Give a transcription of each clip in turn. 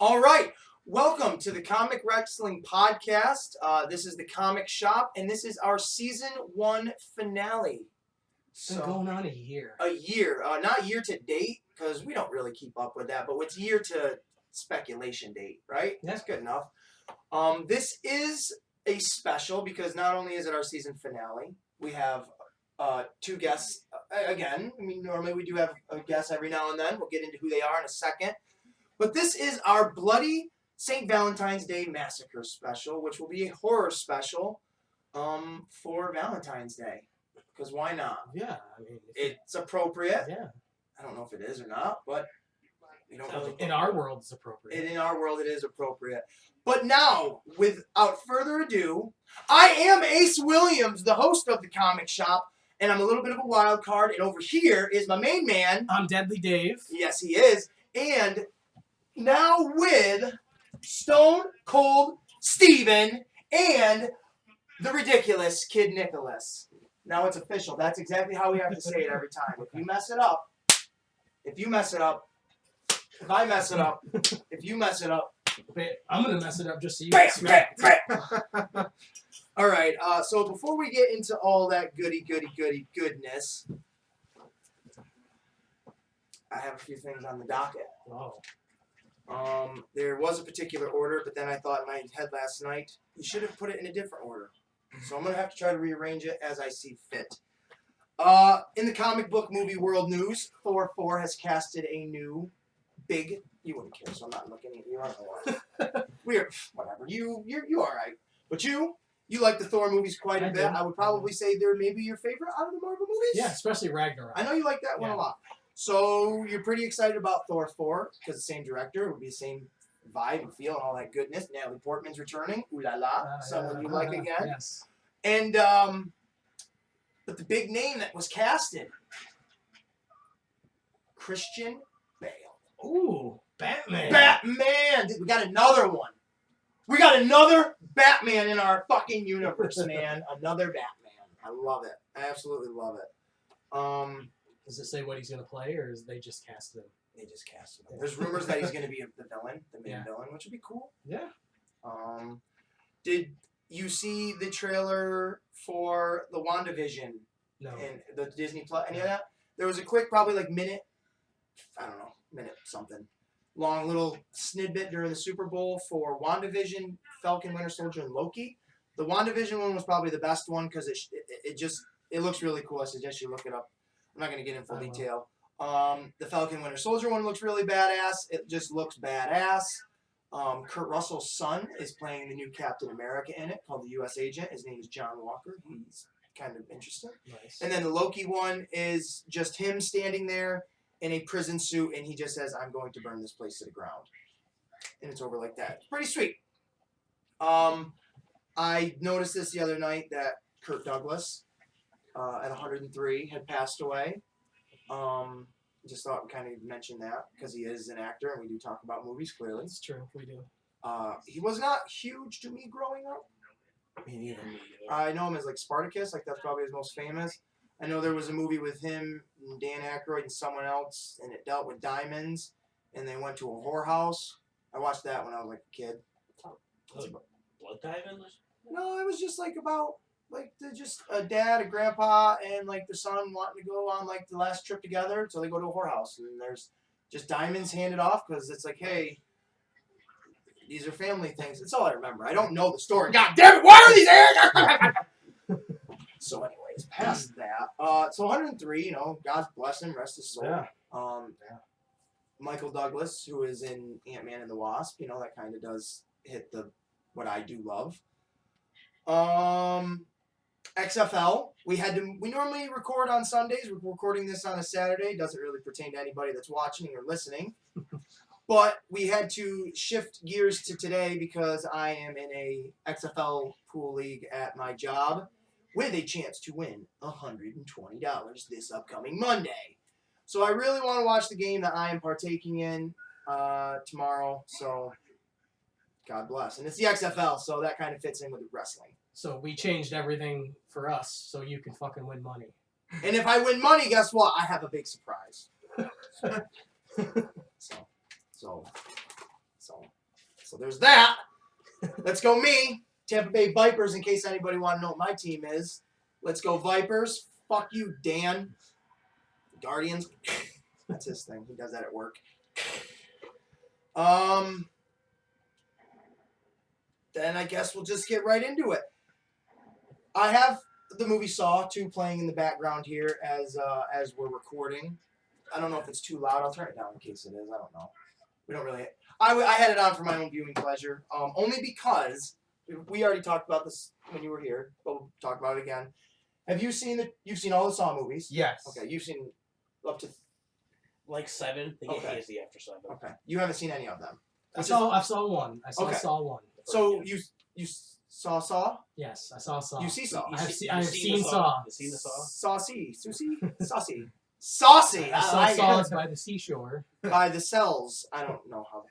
All right. Welcome to the Comic Wrestling Podcast. This is the Comic Shop, and this is our Season 1 finale. It's been going on a year. A year. Not year to date, because we don't really keep up with that, but it's year to speculation date, right? Yeah. That's good enough. This is a special because not only is it our season finale, we have two guests again. I mean, normally we do have a guest every now and then. We'll get into who they are in a second. But this is our Bloody St. Valentine's Day Massacre special, which will be a horror special for Valentine's Day. Because why not? Yeah, I mean... It's appropriate. Yeah. I don't know if it is or not, but... we don't know. In our world, it's appropriate. In our world, it is appropriate. But now, without further ado, I am Ace Williams, the host of the Comic Shop, and I'm a little bit of a wild card, and over here is my main man. I'm Deadly Dave. Yes, he is. And... now with Stone Cold Steven and the ridiculous Kid Nicholas. Now it's official. That's exactly how we have to say it every time. If you mess it up, if I mess it up, if you mess it up, I'm going to mess it up just so you bam, can smack. bam. All right, so before we get into all that goodness, I have a few things on the docket. Oh. There was a particular order, but then I thought in my head last night, you should have put it in a different order. So I'm going to have to try to rearrange it as I see fit. In the comic book movie world news, Thor 4 has casted a new big... you wouldn't care, so I'm not looking at you. I don't know why. Whatever. You're all right. But you like the Thor movies quite a bit. I would probably say they're maybe your favorite out of the Marvel movies. Yeah, especially Ragnarok. I know you like that one a lot. So you're pretty excited about Thor 4 because the same director, it would be the same vibe and feel and all that goodness. Natalie Portman's returning. Ooh la la. Someone you like again. Yes. And, but the big name that was casted, Christian Bale. Ooh, Batman. Batman! We got another one. We got another Batman in our fucking universe, man. Another Batman. I love it. I absolutely love it. Does it say what he's going to play, or is they just casted him? They just casted him. There's rumors that he's going to be the villain, the main villain, which would be cool. Yeah. Did you see the trailer for the WandaVision? No. And the Disney Plus? Any of that? There was a quick, probably like minute something, long little snippet during the Super Bowl for WandaVision, Falcon, Winter Soldier, and Loki. The WandaVision one was probably the best one because it looks really cool. I suggest you look it up. I'm not going to get in full detail. The Falcon Winter Soldier one looks really badass. It just looks badass. Kurt Russell's son is playing the new Captain America in it, called the U.S. Agent. His name is John Walker. He's kind of interesting. Nice. And then the Loki one is just him standing there in a prison suit, and he just says, "I'm going to burn this place to the ground." And it's over like that. Pretty sweet. I noticed this the other night that Kirk Douglas, at 103, had passed away. Just thought we'd kind of mention that because he is an actor and we do talk about movies, clearly. It's true, we do. He was not huge to me growing up. Me neither. I know him as like Spartacus, like that's probably his most famous. I know there was a movie with him, and Dan Aykroyd, and someone else, and it dealt with diamonds, and they went to a whorehouse. I watched that when I was like a kid. Blood Diamonds? No, it was just like about like just a dad, a grandpa, and like the son wanting to go on like the last trip together. So they go to a whorehouse, and there's just diamonds handed off because it's like, hey, these are family things. That's all I remember. I don't know the story. God damn it! Why are these here? So, anyways, past that. So 103. You know, God's bless him, rest his soul. Yeah. Michael Douglas, who is in Ant-Man and the Wasp. You know, that kind of does hit the what I do love. XFL, we normally record on Sundays. We're recording this on a Saturday. Doesn't really pertain to anybody that's watching or listening. But we had to shift gears to today because I am in a XFL pool league at my job with a chance to win $120 this upcoming Monday. So I really want to watch the game that I am partaking in tomorrow. So God bless. And it's the XFL, so that kind of fits in with wrestling. So we changed everything for us so you can fucking win money. And if I win money, guess what? I have a big surprise. So So there's that. Let's go me. Tampa Bay Vipers, in case anybody want to know what my team is. Let's go Vipers. Fuck you, Dan. Guardians. That's his thing. He does that at work. Then I guess we'll just get right into it. I have the movie Saw 2 playing in the background here as we're recording. I don't know if it's too loud. I'll turn it down in case it is. I don't know. We don't really. I had it on for my own viewing pleasure. Only because we already talked about this when you were here, but we'll talk about it again. Have you seen You've seen all the Saw movies? Yes. Okay, you've seen up to. Like 7. They get Okay. hazy after 7. Okay, you haven't seen any of them. I saw one. I saw Okay. Saw 1. So you saw Saw? Yes, I saw Saw. You see Saw? I have You seen the Saw. You seen the Saw? Saucy, saucy, saucy. I saw like Saws by the seashore. it. By the cells. I don't know how.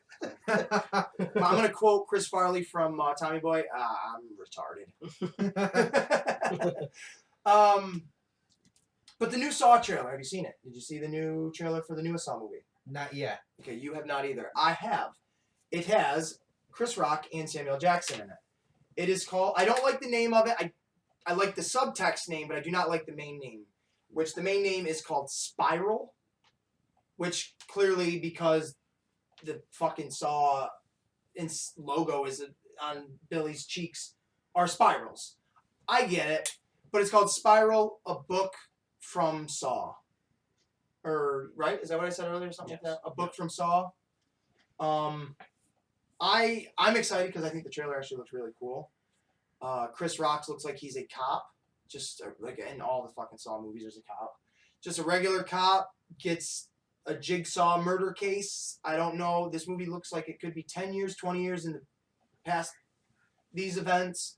I'm gonna quote Chris Farley from Tommy Boy. I'm retarded. But the new Saw trailer. Have you seen it? Did you see the new trailer for the newest Saw movie? Not yet. Okay, you have not either. I have. It has Chris Rock and Samuel Jackson in it. It is called. I don't like the name of it. I like the subtext name, but I do not like the main name. Which the main name is called Spiral. Which clearly because the fucking Saw logo is on Billy's cheeks are spirals. I get it, but it's called Spiral, a book from Saw. Or right? Is that what I said earlier? Something like that. A book from Saw. I'm excited because I think the trailer actually looks really cool. Chris Rock looks like he's a cop, just like in all the fucking Saw movies. There's a cop, just a regular cop gets a jigsaw murder case. I don't know. This movie looks like it could be 10 years, 20 years in the past these events.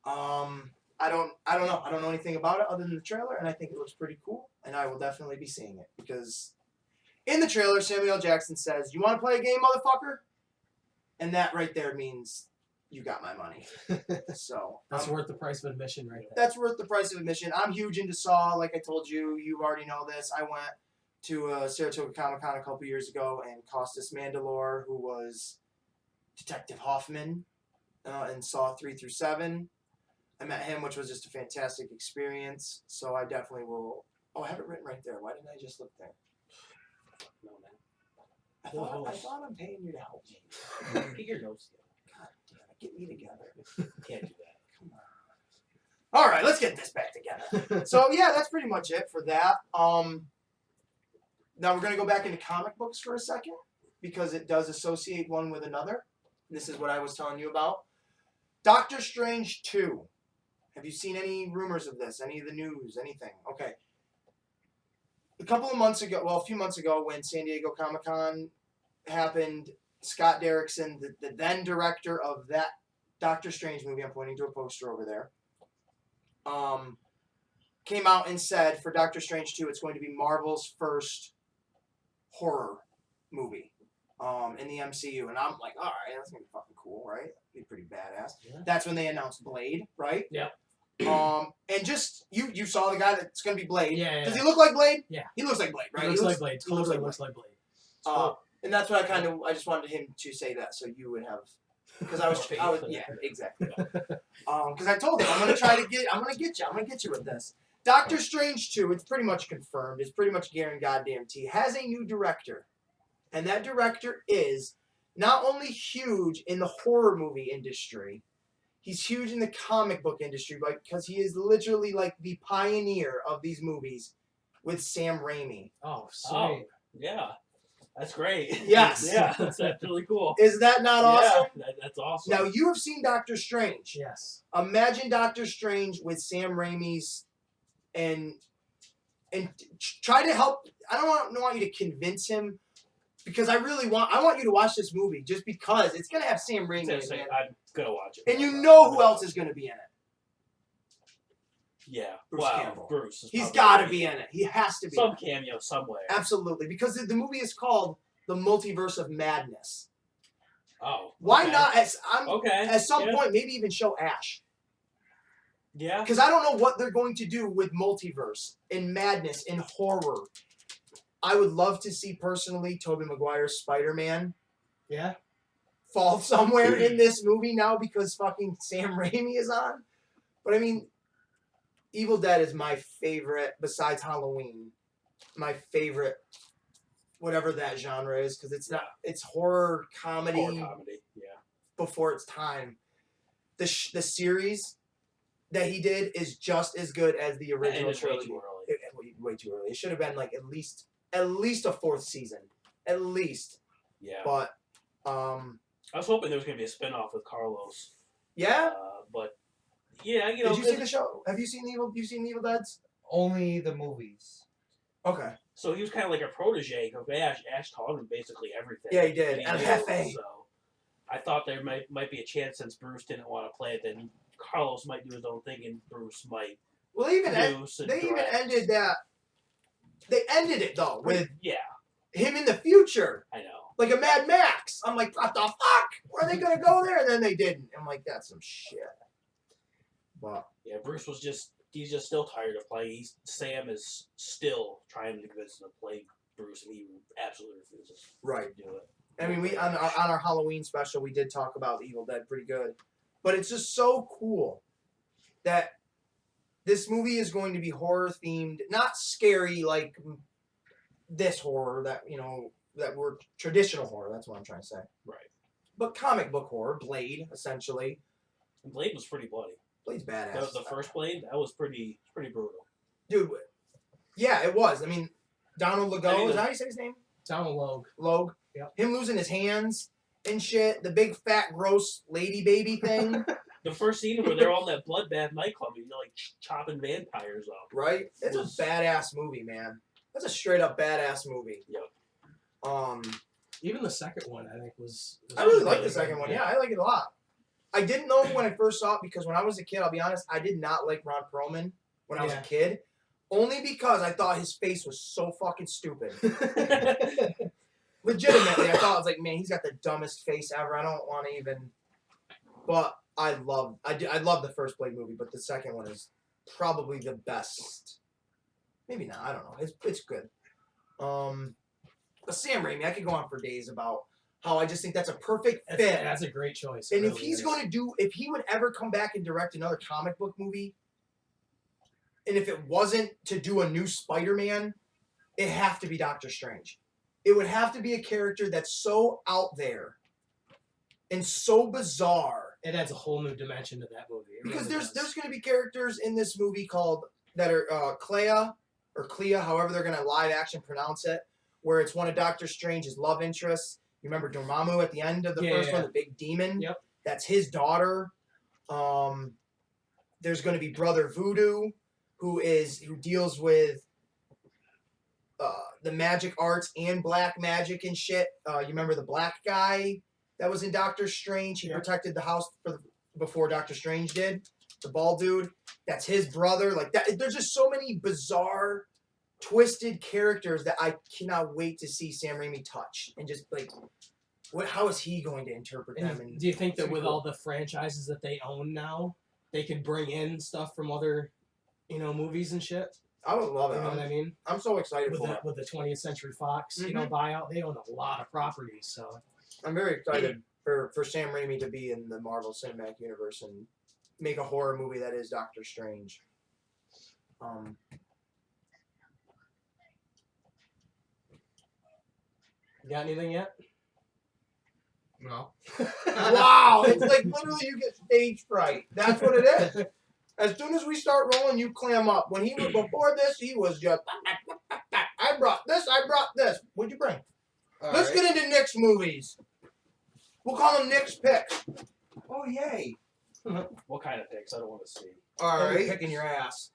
I don't know. I don't know anything about it other than the trailer, and I think it looks pretty cool, and I will definitely be seeing it because in the trailer, Samuel L. Jackson says, "You want to play a game, motherfucker?" And that right there means you got my money. So That's worth the price of admission right there. that's worth the price of admission. I'm huge into Saw. Like I told you, you already know this. I went to Saratoga Comic-Con a couple years ago, and Costas Mandylor, who was Detective Hoffman in Saw 3 through 7. I met him, which was just a fantastic experience. So I definitely will. Oh, I have it written right there. Why didn't I just look there? No, man. I thought I'm paying you to help me. Get your notes God damn it, get me together. Can't do that. Come on. All right, let's get this back together. So yeah, that's pretty much it for that. Now we're gonna go back into comic books for a second because it does associate one with another. This is what I was telling you about. Doctor Strange 2. Have you seen any rumors of this? Any of the news? Anything? Okay. A few months ago when San Diego Comic-Con happened, Scott Derrickson, the then director of that Doctor Strange movie, I'm pointing to a poster over there, came out and said for Doctor Strange 2, it's going to be Marvel's first horror movie in the MCU. And I'm like, all right, that's going to be fucking cool, right? Be pretty badass. Yeah. That's when they announced Blade, right? Yep. And just, you saw the guy that's going to be Blade. Yeah. Does he look like Blade? Yeah. He looks like Blade, right? He looks like Blade. he looks Totally like looks like Blade. And that's what I just wanted him to say that so you would have, because I was yeah, exactly. Because I told him I'm gonna get you with this. Doctor Strange 2, it's pretty much confirmed. It's pretty much guaranteed. Has a new director, and that director is not only huge in the horror movie industry, he's huge in the comic book industry, but because he is literally like the pioneer of these movies with Sam Raimi. Oh, sweet. Oh, yeah. That's great. Yes. Yeah, that's really cool. Is that not awesome? Yeah, that's awesome. Now, you have seen Doctor Strange. Yes. Imagine Doctor Strange with Sam Raimi's and try to help. I don't want you to convince him because I want you to watch this movie just because it's going to have Sam Raimi in it. I'm going to watch it. And you know who else is going to be in it. Yeah. Bruce Campbell. Bruce. is He's probably got to gonna be in it. He has to be. Some in it. cameo somewhere. Absolutely. Because the movie is called The Multiverse of Madness. Oh. Why okay. not? Okay. At some point, maybe even show Ash. Yeah. Because I don't know what they're going to do with multiverse and madness and horror. I would love to see, personally, Tobey Maguire's Spider-Man. Yeah. fall somewhere in this movie now because fucking Sam Raimi is on. But I mean, Evil Dead is my favorite, besides Halloween, my favorite, whatever that genre is, because it's horror comedy, yeah. before its time. The series that he did is just as good as the original trilogy. Way too early. It should have been like at least a fourth season, at least. Yeah. But I was hoping there was gonna be a spinoff with Carlos. Yeah. But yeah, you know. Did you see the show? Have you seen Evil? You seen Evil Dead's? Only the movies. Okay. So he was kind of like a protege of Ash taught him basically everything. Yeah, he did. And Hefe. So I thought there might be a chance since Bruce didn't want to play it, then Carlos might do his own thing, and Bruce might. Well, they even ended that. They ended it though with him in the future. I know. Like a Mad Max. I'm like, what the fuck? Where are they gonna go there? And then they didn't. I'm like, that's some shit. But yeah, Bruce was he's just still tired of playing. Sam is still trying to convince him to play Bruce, and he absolutely refuses. Right. To do it. I mean, we on our Halloween special, we did talk about Evil Dead pretty good. But it's just so cool that this movie is going to be horror themed, not scary like this horror that, that we're traditional horror. That's what I'm trying to say. Right. But comic book horror, Blade, essentially. And Blade was pretty bloody. Blade's badass. The first Blade, that was pretty brutal. Dude, yeah, it was. I mean, Donald Legault, is that how you say his name? Donald Logue. Logue. Yep. Him losing his hands and shit. The big fat gross lady baby thing. The first scene where they're all in that bloodbath nightclub and you're like chopping vampires up. Right? It's a badass movie, man. That's a straight up badass movie. Yep. Even the second one, I think, was I really like the second one. Yeah, I like it a lot. I didn't know when I first saw it because when I was a kid, I'll be honest, I did not like Ron Perlman when I was a kid. Only because I thought his face was so fucking stupid. Legitimately, I thought, I was like, man, he's got the dumbest face ever. I don't want to even. But I love the first Blade movie, but the second one is probably the best. Maybe not. I don't know. It's good. But Sam Raimi, I could go on for days about how I just think that's a perfect fit. That's a great choice. And if he's going to if he would ever come back and direct another comic book movie, and if it wasn't to do a new Spider-Man, it'd have to be Doctor Strange. It would have to be a character that's so out there and so bizarre. It adds a whole new dimension to that movie. Because there's going to be characters in this movie that are Clea, however they're going to live action pronounce it, where it's one of Doctor Strange's love interests. You remember Dormammu at the end of the first one, the big demon? Yep. That's his daughter. There's going to be Brother Voodoo, who deals with the magic arts and black magic and shit. You remember the black guy that was in Doctor Strange? He protected the house before Doctor Strange did. The bald dude. That's his brother. Like that. There's just so many bizarre, twisted characters that I cannot wait to see Sam Raimi touch and just like, how is he going to interpret them? And do you think that with all the franchises that they own now, they could bring in stuff from other, movies and shit? I would love it. You know what I mean? I'm so excited with for it. With the 20th Century Fox, buyout, they own a lot of properties. So I'm very excited for Sam Raimi to be in the Marvel Cinematic Universe and make a horror movie that is Doctor Strange. You got anything yet? No. Wow, it's like literally you get stage fright. That's what it is. As soon as we start rolling, you clam up. When he was before this, he was just. I brought this. What'd you bring? Let's get into Nick's movies. We'll call them Nick's picks. Oh yay! What kind of picks? I don't want to see. All right. Picking your ass.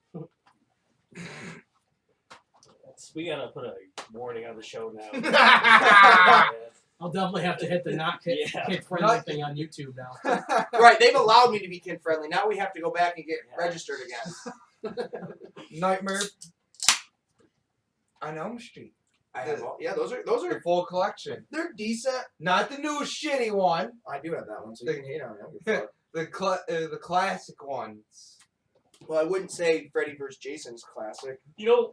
We gotta put a warning on the show now. I'll definitely have to hit the not kid-friendly thing on YouTube now. Right, they've allowed me to be kid-friendly. Now we have to go back and get registered again. Nightmare on Elm Street. Those are The full collection. they're decent. Not the new shitty one. I do have that one, so you can hate on it. The classic ones. Well, I wouldn't say Freddy vs. Jason's classic.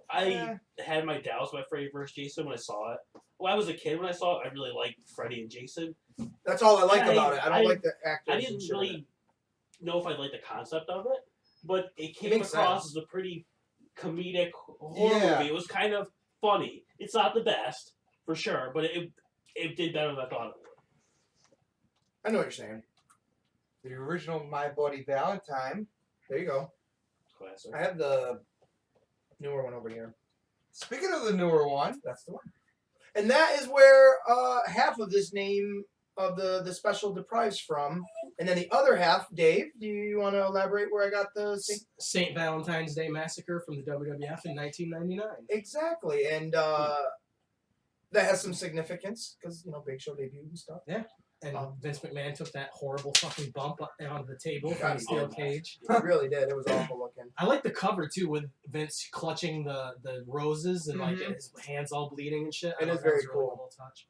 I had my doubts about Freddy vs. Jason when I saw it. When I was a kid when I saw it, I really liked Freddy and Jason. That's all I like Yeah, about it. I don't like the actors. I and didn't shit in really it. know if I liked the concept of it, but it came makes across sense. as a pretty comedic horror Yeah. movie. It was kind of funny. It's not the best, for sure, but it did better than I thought it would. I know what you're saying. The original My Buddy Valentine. There you go. Classic. I have the newer one over here. Speaking of the newer one, That's the one. And that is where half of this name of the special derives from. And then the other half, Dave, do you want to elaborate where I got the St. Valentine's Day Massacre from the WWF in 1999. exactly? And that has some significance because Big Show debut and stuff. And Vince McMahon took that horrible fucking bump onto the table God, from the he steel did. cage. It really did. It was awful looking. I like the cover too, with Vince clutching the roses and like Mhm. his hands all bleeding and shit. I It thought is that was very a really cool. touch.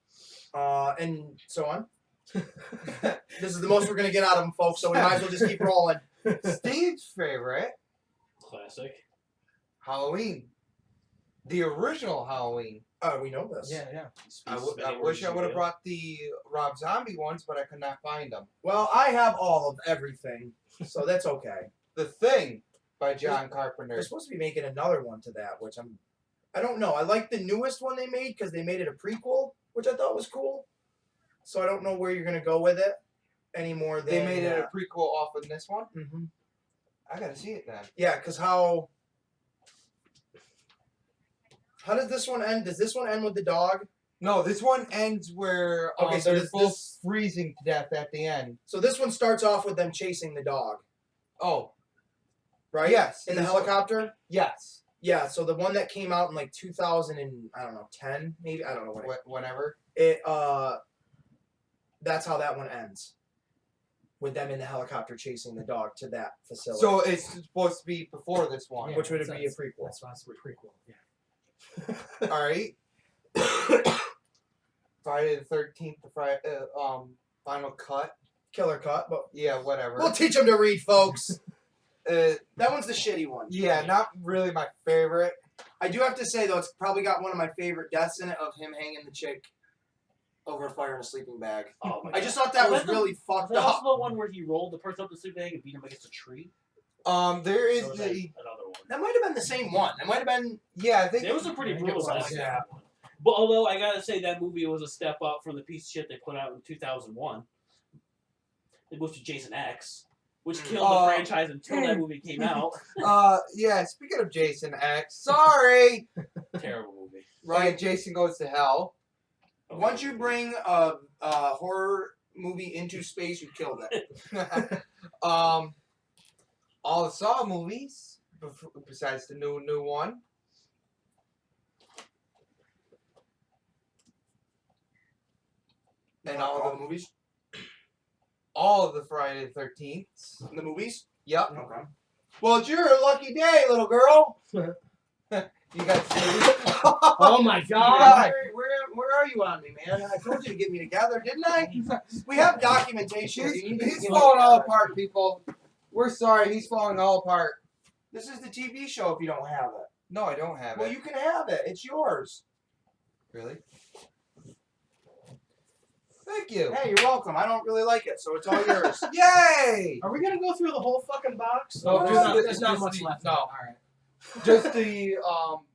And so on. This is the most we're gonna get out of him, folks. So we might as well just keep rolling. Steve's favorite, Classic. Halloween. The original Halloween. We know this. Yeah. I wish I would have brought the Rob Zombie ones, but I could not find them. Well, I have all of everything, so that's okay. The Thing by John Carpenter. They're supposed to be making another one to that, which I don't know. I like the newest one they made because they made it a prequel, which I thought was cool. So I don't know where you're gonna go with it any more than They made it a prequel off of this one. Mm-hmm. I gotta see it then. Yeah, because how does this one end? Does this one end with the dog? No, this one ends where Okay, so they're this- both this- freezing to death at the end. So this one starts off with them chasing the dog, Oh, right? yes. In the this one. helicopter. Yes. Yeah. So the one that came out in like 2000 and I don't know 10 maybe I don't know when Whenever. it that's how that one ends. With them in the helicopter chasing the dog to that facility. So it's supposed to be before this one. Yeah. which would so be a that's- prequel. That's why it's a prequel. Yeah. All right. Friday the 13th, the final cut. Killer cut, but Yeah, whatever. we'll teach them to read, folks. Uh, That one's the shitty one. yeah, not really my favorite. I do have to say though, it's probably got one of my favorite deaths in it of him hanging the chick over a fire in a sleeping bag. Oh my I just thought that Was was that the- really Is fucked that also up. the one where he rolled the person up the sleeping bag and beat him against a tree? There is Or was that the another one? That might have been the same one. It might have been yeah. I think It was a pretty I think it brutal was death, something like that one. But although I gotta say that movie was a step up from the piece of shit they put out in 2001. It was to Jason X, which killed the franchise until that movie came out. yeah. Speaking of Jason X, sorry. Terrible movie. Right, Jason Goes to Hell. once you bring a horror movie into space, you killed it. All the Saw movies, besides the new one. And all the movies. all of the Friday the 13th. The movies. Yep. Okay. Well, it's your lucky day, little girl. You got Oh my god! God. Where are you on me, man? I told you to get me together, didn't I? We have documentation. You need to He's get me falling all together. apart, people. We're sorry, he's falling all apart. This is the TV show. If you don't have it, No, I don't have well, it. you can have it. It's yours. Really? Thank you. Hey, you're welcome. I don't really like it, so it's all yours. Yay! Are we gonna go through the whole fucking box? No, there's not just much the- left. no. All right. Just the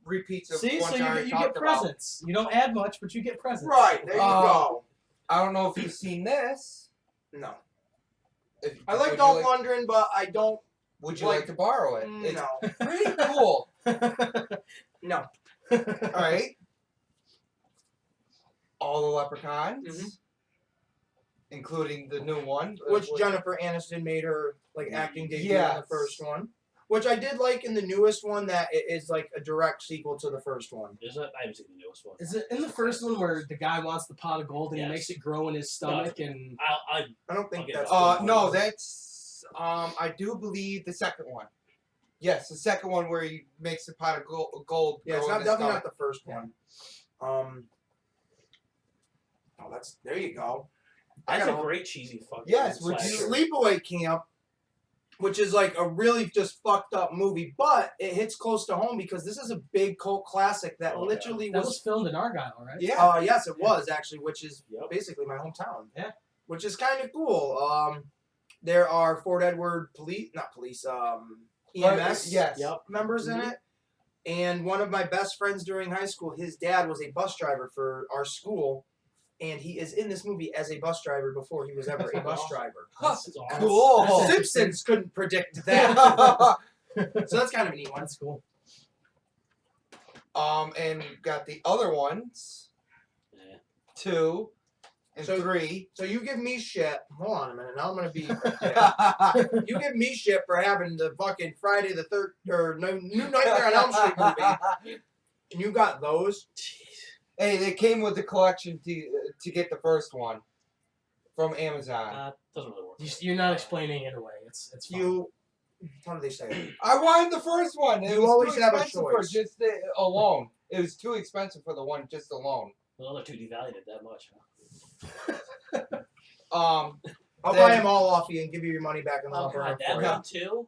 repeats of See, ones so I already you talked get about. presents. You don't add much, but you get presents. Right there you go. I don't know if you've seen this. No, If, I like would Dolph you like, Lundgren, but I don't. would you like- like to borrow it? It's No, pretty cool. no. All right. All the Leprechauns, Mhm. including the new one, Which Jennifer Aniston made her like acting debut in the Yes. first one. Which I did like in the newest one that it is like a direct sequel to the first one. Is it? I haven't seen the newest one. Is it in the first one where the guy wants the pot of gold and Yes. he makes it grow in his stomach and I don't think Okay, that's. No, that's I do believe the second one. Yes, the second one where he makes the pot of gold. Yeah, it's grow not in his definitely stomach. not the first one. Oh, that's there you go. I That's a got great cheesy fucking Yes, would slasher. you- Sleepaway Camp, which is like a really just fucked up movie, but it hits close to home because this is a big cult classic that Oh, yeah. literally that was was. filmed in Argyle, right? Yeah. Yes, it was actually, which is Yep. basically my hometown. which is kind of cool. There are Fort Edward EMS Yes. Yep. members in it. And one of my best friends during high school, his dad was a bus driver for our school. And he is in this movie as a bus driver before he was ever a bus driver. That's awesome. Cool. The Simpsons couldn't predict that. So that's kind of a neat one. That's cool. And got the other ones, Yeah. 2 and So- 3. So you give me shit. Hold on a minute. Now I'm going to be... Yeah. You give me shit for having the fucking Friday the 3rd or New Nightmare on Elm Street movie. And you got those? Hey, they came with the collection to get the first one from Amazon. Doesn't really work. You're not explaining it away. It's fine. You... How do they say it? I wanted the first one. It You was always too have a expensive for choice. just the alone. It was too expensive for the one just alone. The other two devalued it that much. I'll Then- buy them all off you and give you your money back and Oh I'll burn god, them that for you. one too.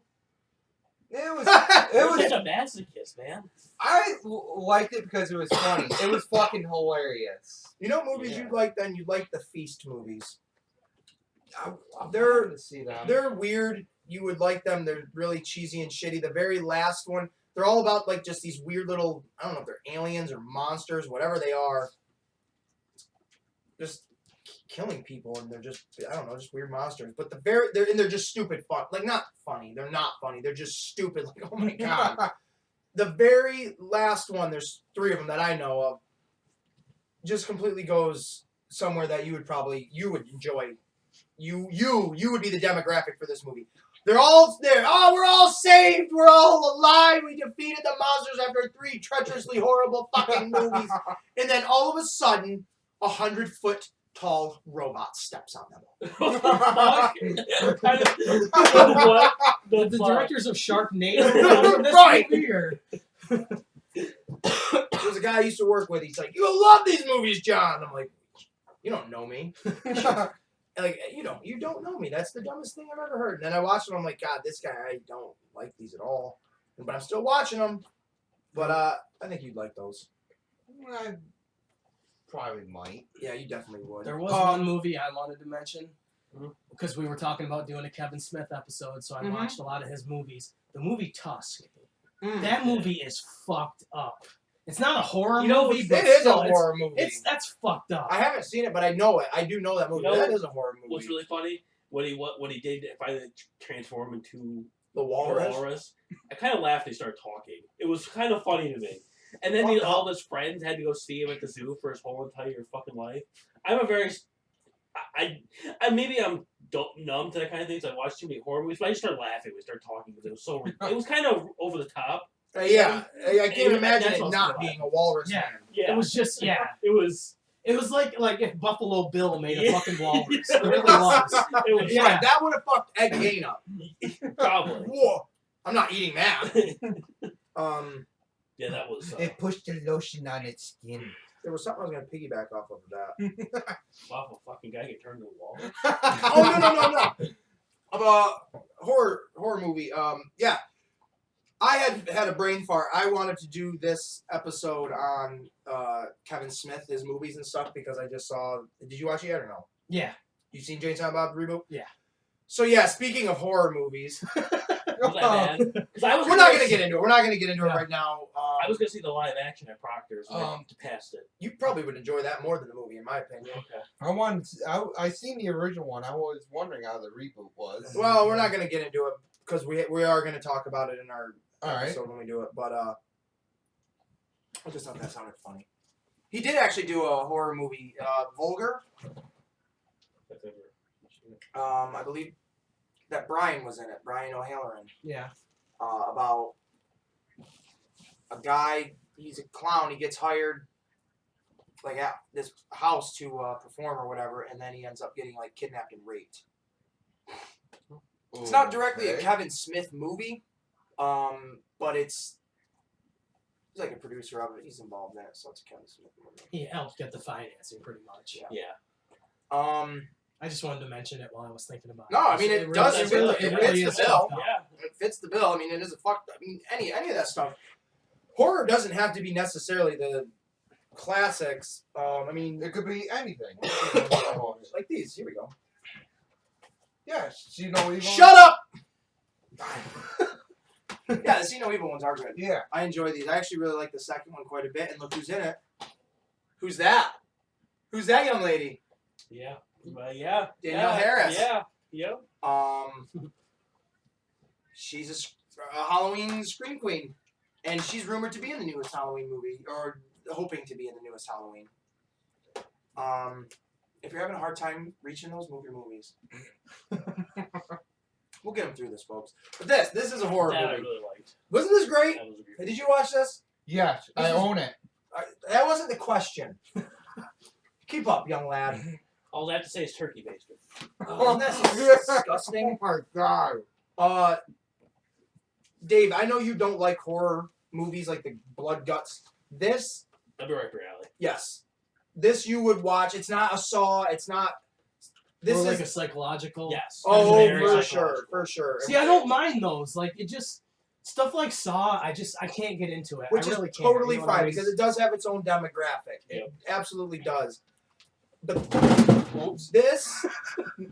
It was. It It was was. such a masochist, man. I liked it because it was funny. It was fucking hilarious. You know movies Yeah. you'd like then? You'd like the Feast movies. I'm They're- dying to see them. They're weird. You would like them. They're really cheesy and shitty. The very last one, they're all about like just these weird little, I don't know if they're aliens or monsters, whatever they are. Just killing people and they're just, I don't know, just weird monsters. But they're just stupid fun. Like not funny. They're not funny. They're just stupid. Like, oh my god. The very last one, there's 3 of them that I know of, just completely goes somewhere that you would enjoy. You would be the demographic for this movie. They're all there. Oh, we're all saved. We're all alive. We defeated the monsters after 3 treacherously horrible fucking movies. And then all of a sudden, 100-foot tall robot steps on them. What the fuck? What The fuck? directors of Sharknado for this Right. movie, or There's a guy I used to work with. He's like, "You love these movies, John." I'm like, "You don't know me." Like, you don't know me. That's the dumbest thing I've ever heard. And then I watched them. I'm like, God, this guy, I don't like these at all. But I'm still watching them. But I think you'd like those. I probably might. Yeah, you definitely would. there was one movie I wanted to mention Mhm. because we were talking about doing a Kevin Smith episode, so I Mhm. watched a lot of his movies. The movie Tusk. Mm. That movie is fucked up. It's not a horror You know, movie, it but It is a still, horror movie. That's fucked up. I haven't seen it, but I know it. I do know that movie. You know That is a horror movie. What's really funny when he did finally transform into The a Walrus. walrus, I kind of laughed. They started talking. It was kind of funny to me. And then Fucked all of his friends had to go see him at the zoo for his whole entire fucking life. I'm a very, I maybe I'm numb to that kind of thing. So I watched too many horror movies, but I just started laughing. We started talking because it was so. It was kind of over the top. Yeah, I can't And imagine that's it what's not cool. being a walrus. Yeah. Man. Yeah, It was just It was. It was like if Buffalo Bill made a Yeah. fucking walrus. Yeah. It really was. It was Yeah. That would have fucked Ed Gein up. probably. Whoa, I'm not eating that. Yeah, that was. It pushed the lotion on its skin. There was something I was gonna piggyback off of that. Wow, a fucking guy get turned into a wall. Oh no. Of a horror movie. Yeah. I had a brain fart. I wanted to do this episode on Kevin Smith, his movies and stuff, because I just saw. Did you watch it yet or no? Yeah. You seen Jane Silent Bob reboot? Yeah. So yeah, speaking of horror movies, Was that bad? 'Cause I was we're not gonna get into it. We're not gonna get into it Yeah. right now. I was gonna see the live action at Proctor's. And I passed it. You probably would enjoy that more than the movie, in my opinion. Okay. I seen the original one. I was wondering how the reboot was. Well, we're not gonna get into it because we are gonna talk about it in our All right. episode when we do it. But I just thought that sounded funny. He did actually do a horror movie, Vulgar. I believe that Brian was in it. Brian O'Halloran. Yeah. About a guy. He's a clown. He gets hired like at this house to perform or whatever, and then he ends up getting like kidnapped and raped. It's not directly a Okay. Kevin Smith movie, but he's like a producer of it. He's involved in it, so it's a Kevin Smith movie. He helped get the financing pretty much. Yeah. Yeah. I just wanted to mention it while I was thinking about it. No, I mean it does. It really- fits is the bill. fucked up. Yeah. It fits the bill. I mean, it is a fucked. I mean, any of that stuff. Horror doesn't have to be necessarily the classics. I mean, It could be anything. like these. Here we go. Yeah, See No Evil. Shut up! Yeah, the See No Evil ones are good. Yeah. I enjoy these. I actually really like the second one quite a bit. And look who's in it. Who's that? Who's that young lady? Yeah. Yeah. Danielle Harris. Yeah. Yep. She's a Halloween scream queen, and she's rumored to be in the newest Halloween movie, or hoping to be in the newest Halloween. If you're having a hard time reaching those, move your movies. We'll get them through this, folks. But this is a horror That I movie. really liked. Wasn't this great? That was a good Did you watch this? Yes, I own it. That wasn't the question. Keep up, young lad. All I have to say is turkey basement. Isn't that disgusting? Oh my god. Dave, I know you don't like horror movies like the blood guts. This, That'd be right up your alley. yes. This you would watch. It's not a Saw. It's not. This Or is. like a psychological. Yes. Oh, Very for sure, psychological. for sure. See, I don't mind those. Like it just stuff like Saw. I can't get into it. Which I is really can't. totally You know what I fine mean? because it does have its own demographic. Yep. It absolutely does. But this, we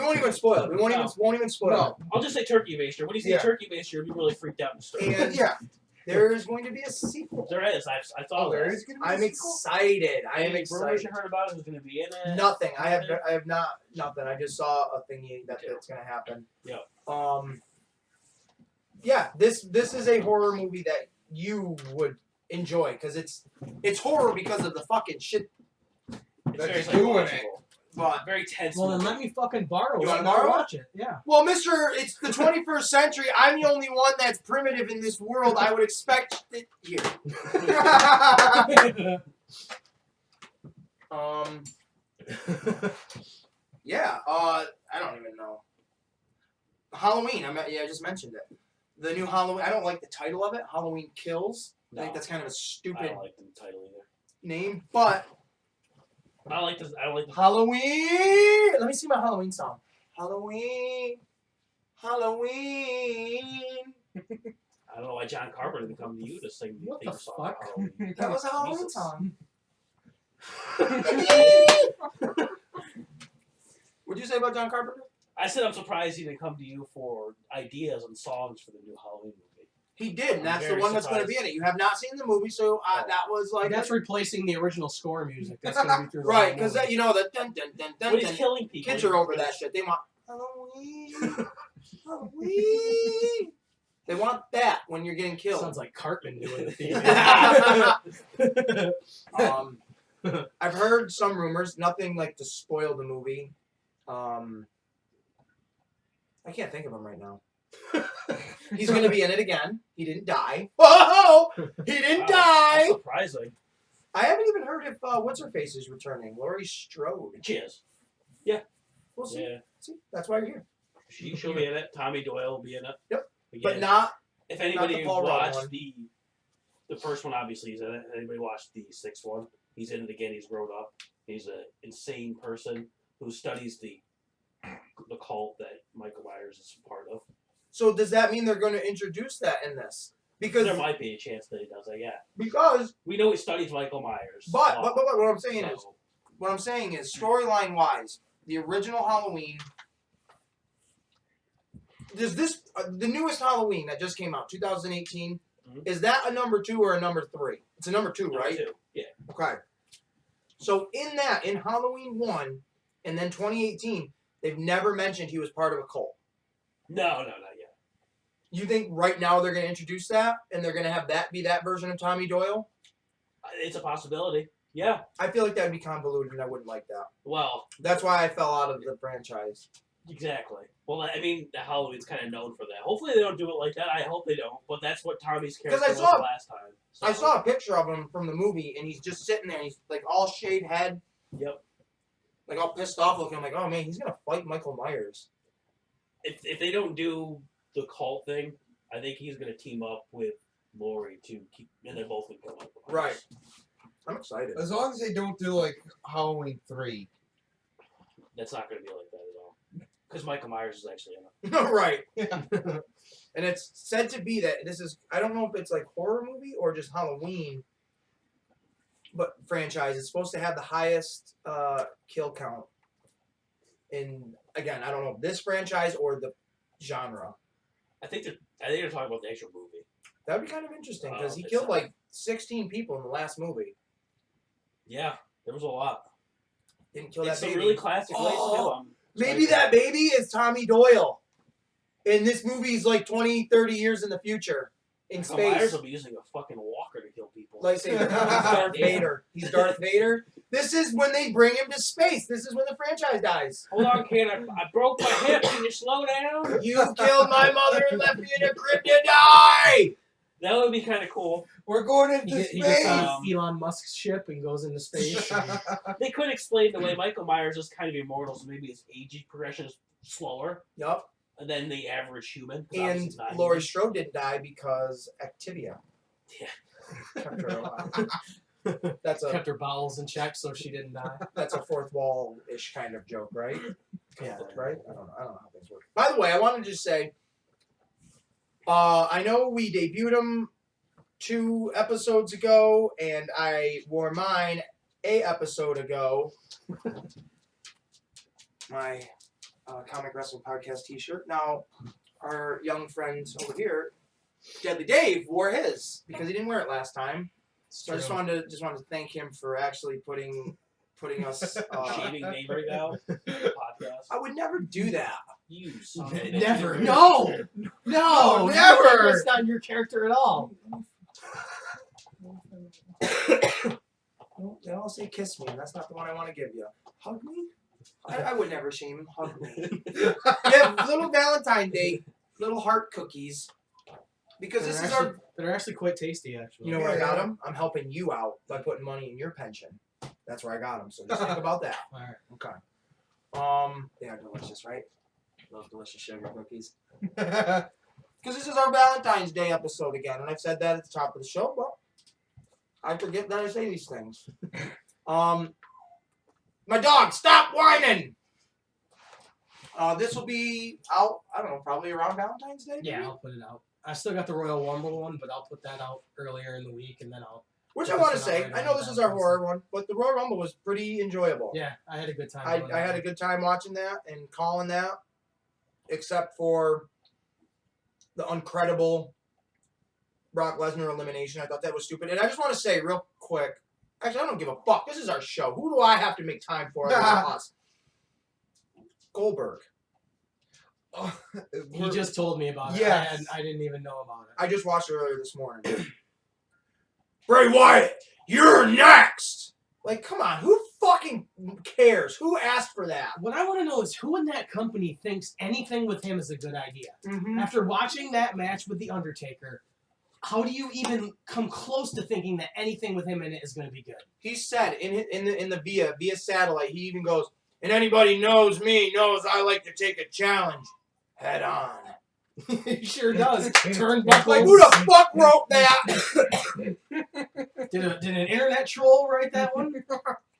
won't even spoil it. We won't even spoil No. I'll just say turkey baster. When you say Yeah. turkey baster, you'll be really freaked out and it. stupid. And Yeah. there is going to be a sequel. There is. I saw There that. is gonna be a I'm sequel? excited. I am Any rumors excited. you heard about who's going to be in it? Nothing. I have not nothing. I just saw a thingy that's gonna happen. Yeah. Yeah. This is a horror movie that you would enjoy because it's horror because of the fucking shit. It's That very you're doing it. psychological. But Very tense. Well, then movie. let me fucking borrow. You it wanna and I'll borrow it? watch it? Yeah. well, Mister, it's the 21st century. I'm the only one that's primitive in this world. I would expect it here. Yeah. I don't even know. Halloween. I just mentioned it. The new Halloween. I don't like the title of it. Halloween Kills. I think No. that's kind of a I stupid don't like the title either. name, but I don't like this. I don't like the. Halloween. Let me see my Halloween song. Halloween. Halloween. I don't know why John Carpenter didn't come to you to sing the What theme the song. fuck? for Halloween. That was a Halloween Jesus. song. What'd you say about John Carpenter? I said I'm surprised he didn't come to you for ideas and songs for the new Halloween movie. He did, and I'm that's the very one that's going to be in surprised. it. You have not seen the movie, so that was like That's replacing the original score music. That's gonna be through the right, whole because movie. you know the dun dun dun dun But he's dun. killing people. Kids are over that shit. They want Halloween, Halloween. They want that when you're getting killed. Sounds like Cartman doing the theme. I've heard some rumors, nothing like to spoil the movie. I can't think of him right now. He's gonna be in it again. He didn't die. Whoa! He didn't Wow, die. That's surprising. I haven't even heard if what's her face is returning. Laurie Strode. Cheers. We'll see. Yeah. See, that's why you're here. She'll be in it. Tommy Doyle will be in it. Yep. Again, But not. if not anybody the Paul Rudd watched one. the first one, obviously he's in it. Anybody watched the sixth one? He's in it again. He's grown up. He's an insane person who studies the cult that Michael Myers is part of. So does that mean they're going to introduce that in this? Because There might be a chance that he does that. Yeah, because we know he studies Michael Myers. but a but, lot, but what I'm saying is so- storyline wise, the original Halloween. Does this the newest Halloween that just came out, 2018? Mhm. Is that a number 2 or a number 3? It's a number 2, number right? two. Yeah. Okay. So in Halloween 1 and then 2018, they've never mentioned he was part of a cult. No, not yet. You think right now they're going to introduce that and they're going to have that be that version of Tommy Doyle? It's a possibility. Yeah. I feel like that would be convoluted and I wouldn't like that. Well, That's why I fell out of the franchise. exactly. Well, I mean, the Halloween's kind of known for that. Hopefully they don't do it like that. I hope they don't. But that's what Tommy's 'Cause character I was saw- last time. So, I saw a picture of him from the movie and he's just sitting there and he's like all shaved head, Yep. like all pissed off looking. I'm like, oh man, he's going to fight Michael Myers. If they don't do the cult thing, I think he's going to team up with Laurie to keep, and they're both going to kill Michael Myers. Right. I'm excited. As long as they don't do like Halloween 3. That's not going to be like that at all. Because Michael Myers is actually in it. Right. Yeah. And it's said to be that this is, I don't know if it's like horror movie or just Halloween, but franchise. It's supposed to have the highest kill count in again, I don't know if this franchise or the genre. I think they're talking about the actual movie. That would be kind of interesting because he It's killed not. like 16 people in the last movie. Yeah, there was a lot. Didn't kill It's that some baby. really classic ways Oh, too. Maybe that baby is Tommy Doyle. And this movie's like 20, 30 years in the future. In Michael space. Myers will be using a fucking walker to kill people. Lightsaber. He's Darth Yeah. Vader. He's Darth Vader. This is when they bring him to space. This is when the franchise dies. Hold on, kid. I broke my hip. Can you slow down? You killed my mother and left me in a crib to die. That would be kind of cool. We're going into He gets space. on Elon Musk's ship and goes into space. and- They could explain the way Michael Myers is kind of immortal, so maybe his age progression is slower Yup. than the average human. 'cause obviously And he's not Laurie human. Strode didn't die because Activia. Yeah. Kept her alive. That's a kept her bowels in check so she didn't die. that's a fourth wall-ish kind of joke, right? Yeah. Right? I don't know how things work. By the way, I wanted to just say, I know we debuted him 2 episodes ago, and I wore mine a episode ago. My Comic Wrestling Podcast T-shirt. Now, our young friend over here, Deadly Dave, wore his because he didn't wear it last time. So I just wanted to thank him for actually putting us. Shaving neighbor now. Podcast. I would never do that. You son of a bitch. Never. No, No, never. That's not your character at all. They all say kiss me, and that's not the one I want to give you. Hug me? I would never shame him. Hug me. Yeah, little Valentine Day, little heart cookies. Because this is our. They're actually quite tasty, actually. You know where I got them? I'm helping you out by putting money in your pension. That's where I got them. So just think about that. All right. Okay. They are delicious, right? Love delicious sugar cookies. Because this is our Valentine's Day episode again, and I've said that at the top of the show, but I forget that I say these things. My dog, stop whining! This will be out, I don't know, probably around Valentine's Day? Yeah, maybe? I'll put it out. I still got the Royal Rumble one, but I'll put that out earlier in the week, and then I'll. Which put I want to this one say, out right I know around this is our Valentine's horror one, but the Royal Rumble was pretty enjoyable. Yeah, I had a good time. I doing had that. a good time watching that and calling that, except for the uncredible Brock Lesnar elimination. I thought that was stupid. And I just want to say real quick, actually, I don't give a fuck. This is our show. Who do I have to make time for other than us? Goldberg. He just told me about it. Yes. I didn't even know about it. I just watched it earlier this morning. Bray Wyatt, you're next! Like, come on. Who fucking cares? Who asked for that? What I want to know is who in that company thinks anything with him is a good idea. Mm-hmm. After watching that match with The Undertaker, how do you even come close to thinking that anything with him in it is going to be good? He said in the via satellite, he even goes, and anybody knows me knows I like to take a challenge head on. He sure does. Turnbuckles. Like, who the fuck wrote that? Did an internet troll write that one?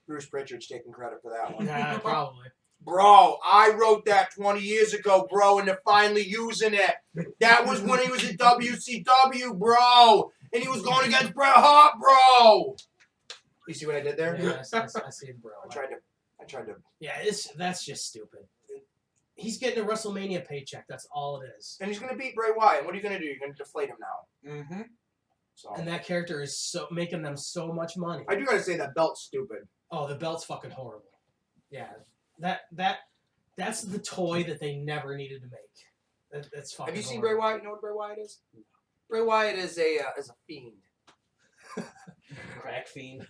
Bruce Pritchard's taking credit for that one. Nah, probably. Bro, I wrote that 20 years ago, bro, and they're finally using it. That was when he was at WCW, bro. And he was going against Bret Hart, bro. You see what I did there? Yeah, I see it, bro. I tried to. Yeah, that's just stupid. He's getting a WrestleMania paycheck. That's all it is. And he's going to beat Bray Wyatt. What are you going to do? You're going to deflate him now. Mm-hmm. So And that character is so making them so much money. I do got to say that belt's stupid. Oh, the belt's fucking horrible. Yeah, that's the toy that they never needed to make. That's fucking. Have you seen horrible. Bray Wyatt? You know what Bray Wyatt is? Bray Wyatt is a fiend. Crack fiend.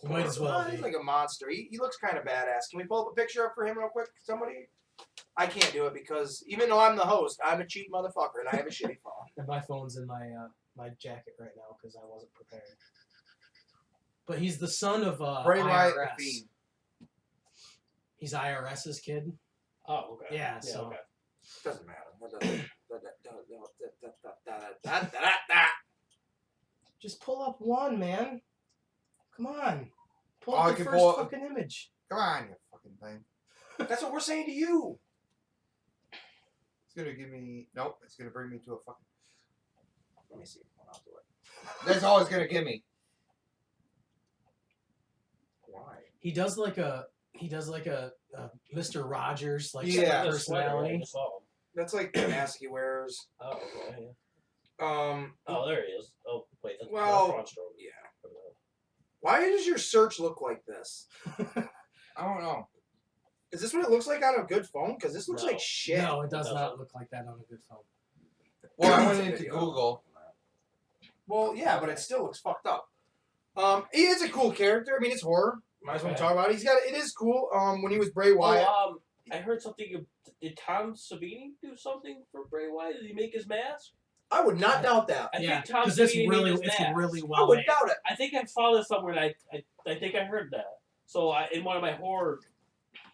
Might as well He's be. like a monster. He looks kind of badass. Can we pull up a picture up for him real quick? Somebody? I can't do it because even though I'm the host, I'm a cheap motherfucker and I have a shitty phone. And my phone's in my my jacket right now because I wasn't prepared. But he's the son of Bray Wyatt, IRS. the Fiend. He's IRS's kid. Oh, okay. Yeah, so- okay. Doesn't matter. Just pull up one, man. Come on. Pull Oh, up I the can first pull up- fucking image. Come on, you fucking thing. That's what we're saying to you. It's gonna give me. Nope. It's gonna bring me to a fucking. Let me see. I'll do it. That's all it's gonna give me. Why? He does like a he does like a Mr. Rogers like Yeah. The sweater, I personality. just saw him. That's like the mask he wears. Oh, okay. Um, Oh, there he is. Oh, wait, that's Well, Braunstrom. yeah. Why does your search look like this? I don't know. Is this what it looks like on a good phone? Because this looks No. like shit. No, it does doesn't. not look like that on a good phone. Well, I It's went a into video. Google. Well, yeah, but it still looks fucked up. He is a cool character. I mean, it's horror. Might as well Okay. talk about it. It is cool. When he was Bray Wyatt. Oh, I heard something. Did Tom Savini do something for Bray Wyatt? Did he make his mask? I would not doubt that. I Yeah, think Tom because it's Savini really made his mask. really I well would made. doubt it. I think I saw this somewhere, and I think I heard that. So in one of my horror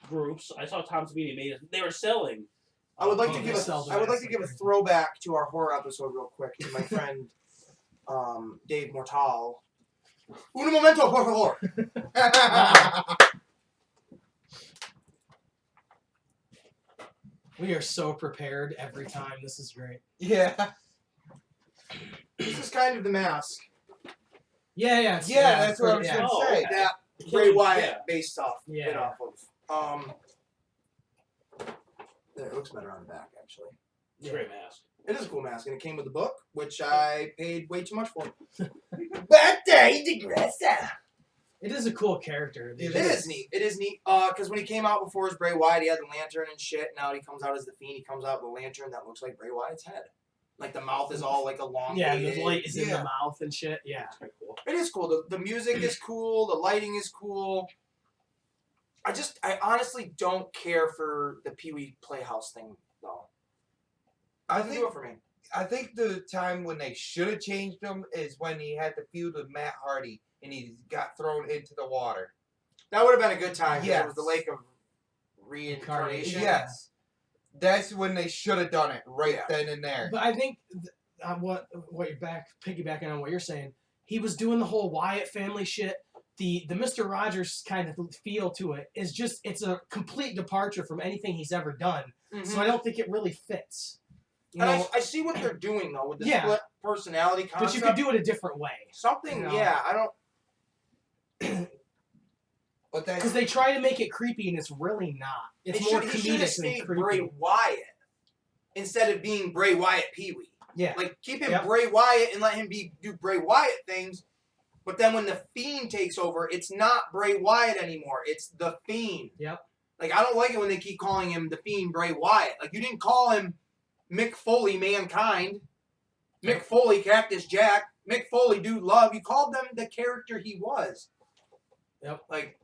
groups, I saw Tom Savini made it. They were selling. I would like to Oh, give they a, sell the I would like mask to give a like crazy. throwback to our horror episode real quick to my friend Dave Mortal. Uno momento, por favor. We are so prepared every time. This is great. Yeah. This is kind of the mask Yeah, yeah. Yeah, that's what I was yeah. gonna Oh, say. okay. that So, Bray Wyatt yeah. based off Yeah. it off of. There, it looks better on the back actually. It's a great mask. It is a cool mask, and it came with the book, which I paid way too much for. But I digress. It is a cool character. It is neat. It is neat. Because when he came out before as Bray Wyatt, he had the lantern and shit. Now he comes out as the Fiend. He comes out with a lantern that looks like Bray Wyatt's head. Like the mouth is all like elongated. Yeah, the light is in Yeah. the mouth and shit. Yeah. It's pretty cool. It is cool. The music is cool. The lighting is cool. I honestly don't care for the Pee Wee Playhouse thing though. I Doesn't do think it for me. the time when they should have changed him is when he had the feud with Matt Hardy and he got thrown into the water. That would have been a good time. 'Cause It was the Yes. Lake of Reincarnation. Yes. That's when they should have done it right Yeah. then and there. But I think what you're piggybacking on what you're saying, he was doing the whole Wyatt family shit. The Mr. Rogers kind of feel to it is just it's a complete departure from anything he's ever done. Mhm. So I don't think it really fits. You And know, I see what they're doing though with the Yeah. split personality concept. but you could do it a different way. something. you know. Yeah, I don't. But that's Because they try to make it creepy and it's really not. It's He more should have comedic than stayed creepy. Bray Wyatt instead of being Bray Wyatt Pee Wee. Yeah. Like keep him Yep. Bray Wyatt and let him do Bray Wyatt things. But then when the Fiend takes over, it's not Bray Wyatt anymore. It's the Fiend. Yep. Like I don't like it when they keep calling him the Fiend Bray Wyatt. Like you didn't call him Mick Foley Mankind, Mick Foley Cactus Jack, Mick Foley Dude Love. You called them the character he was. Yep. Like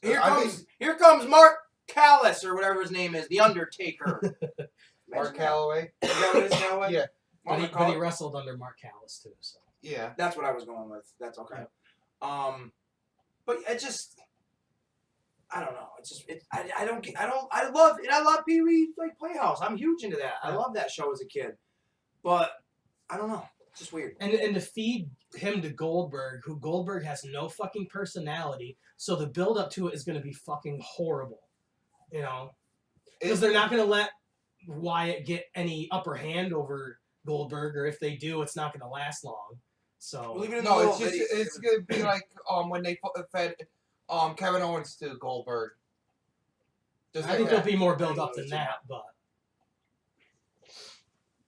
I here comes Mark Callis or whatever his name is, the Undertaker. Mark Calloway. Is that what it is, Calloway? Yeah. But he, Mark Call- wrestled under Mark Callis too. So Yeah. That's what I was going with. That's okay. But it just, I don't know. It's just, I love Pee Wee like Playhouse. I'm huge into that. I Yeah. love that show as a kid. But I don't know. It's just weird. and to feed him to Goldberg, who Goldberg has no fucking personality, so the build up to it is going to be fucking horrible. You know, because they're not going to let Wyatt get any upper hand over Goldberg, or if they do, it's not going to last long. So We'll leave it in the No, middle it's of just it. it's gonna be like when they fed Kevin Owens to Goldberg. Just I like think that. there'll be more build up I think than so, that, but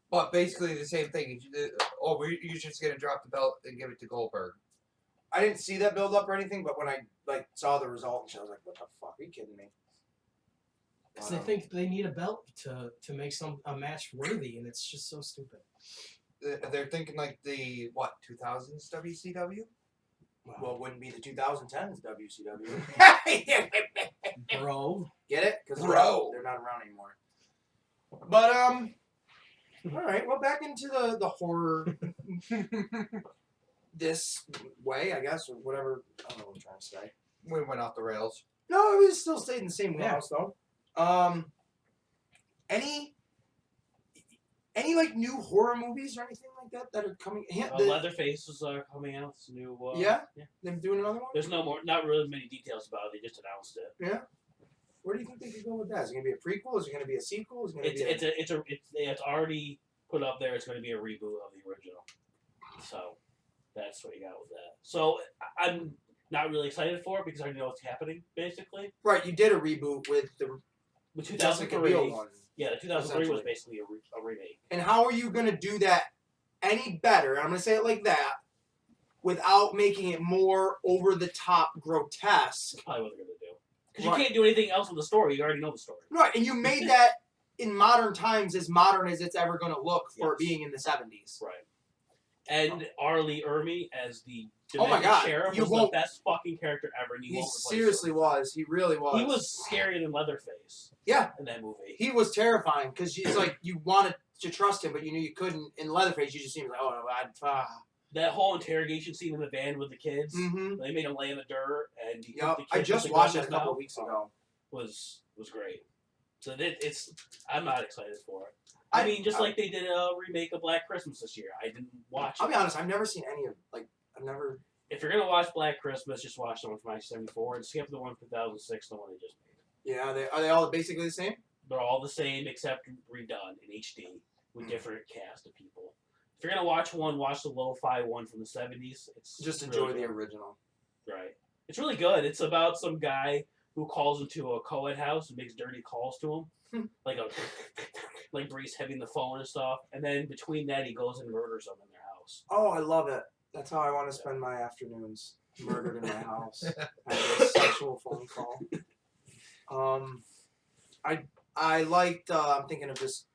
But basically the same thing. You're just gonna drop the belt and give it to Goldberg. I didn't see that build up or anything, but when I like saw the result, I was like, "What the fuck? Are you kidding me?" because I think they need a belt to make a match worthy, and it's just so stupid. They're thinking like the 2000s WCW. Well, it wouldn't be the 2010s WCW. Bro, Get it? Because Bro. they're not around anymore. But all right. Well, back into the horror this way, I guess, or whatever. I don't know what I'm trying to say. We went off the rails. No, we still stayed in the same Yeah. house though. Any like new horror movies or anything like that are coming? Leatherface is coming out. It's new. Yeah? They're doing another one. There's not really many details about it. They just announced it. Where do you think they could go with that? Is it gonna be a prequel? Is it gonna be a sequel? Is it gonna be It's already put up there. It's going to be a reboot of the original. So that's what you got with that. So not really excited for because I already know what's happening, basically. Right, you did a reboot with the The Jessica 2003, Biel one. yeah, the 2003 was essentially. basically a remake. And how are you going to do that any better? I'm going to say it like that without making it more over the top grotesque. That's probably what they're going to do. Because Right. you can't do anything else with the story. You already know the story. Right, and you made that in modern times as modern as it's ever going to look for it Yes. being in the 70s. Right. And Arlie Ermy as the Oh my demented God, sheriff you was the won't- best fucking character ever, and you He won't replace seriously him. was. He really was. He was scarier than Leatherface. Yeah. In that movie. He was terrifying because he's like, you wanted to trust him, but you knew you couldn't. In Leatherface, you just seemed like, oh, That whole interrogation scene in the van with the kids, Mm-hmm. they made him lay in the dirt, and he Yep. put the I kids just with the watched gun it in a his couple mouth. weeks ago. Was great. So it's I'm not excited for it. I I mean, just like they did a remake of Black Christmas this year. I didn't watch I'll it. be honest, I've never seen any of I've never. If you're gonna watch Black Christmas, just watch the one from 1974 and skip the one from 2006, the one they just made. Yeah, are they all basically the same? They're all the same except redone in HD with different cast of people. If you're gonna watch one, watch the lo-fi one from the 70s. It's Just really enjoy the good. original. Right. It's really good. It's about some guy who calls into a co-ed house and makes dirty calls to him. like Breeze having the phone and stuff. And then between that, he goes and murders them in their house. Oh, I love it. That's how I want to spend my afternoons. Murdered in my house. After a sexual phone call. I liked. I'm thinking of just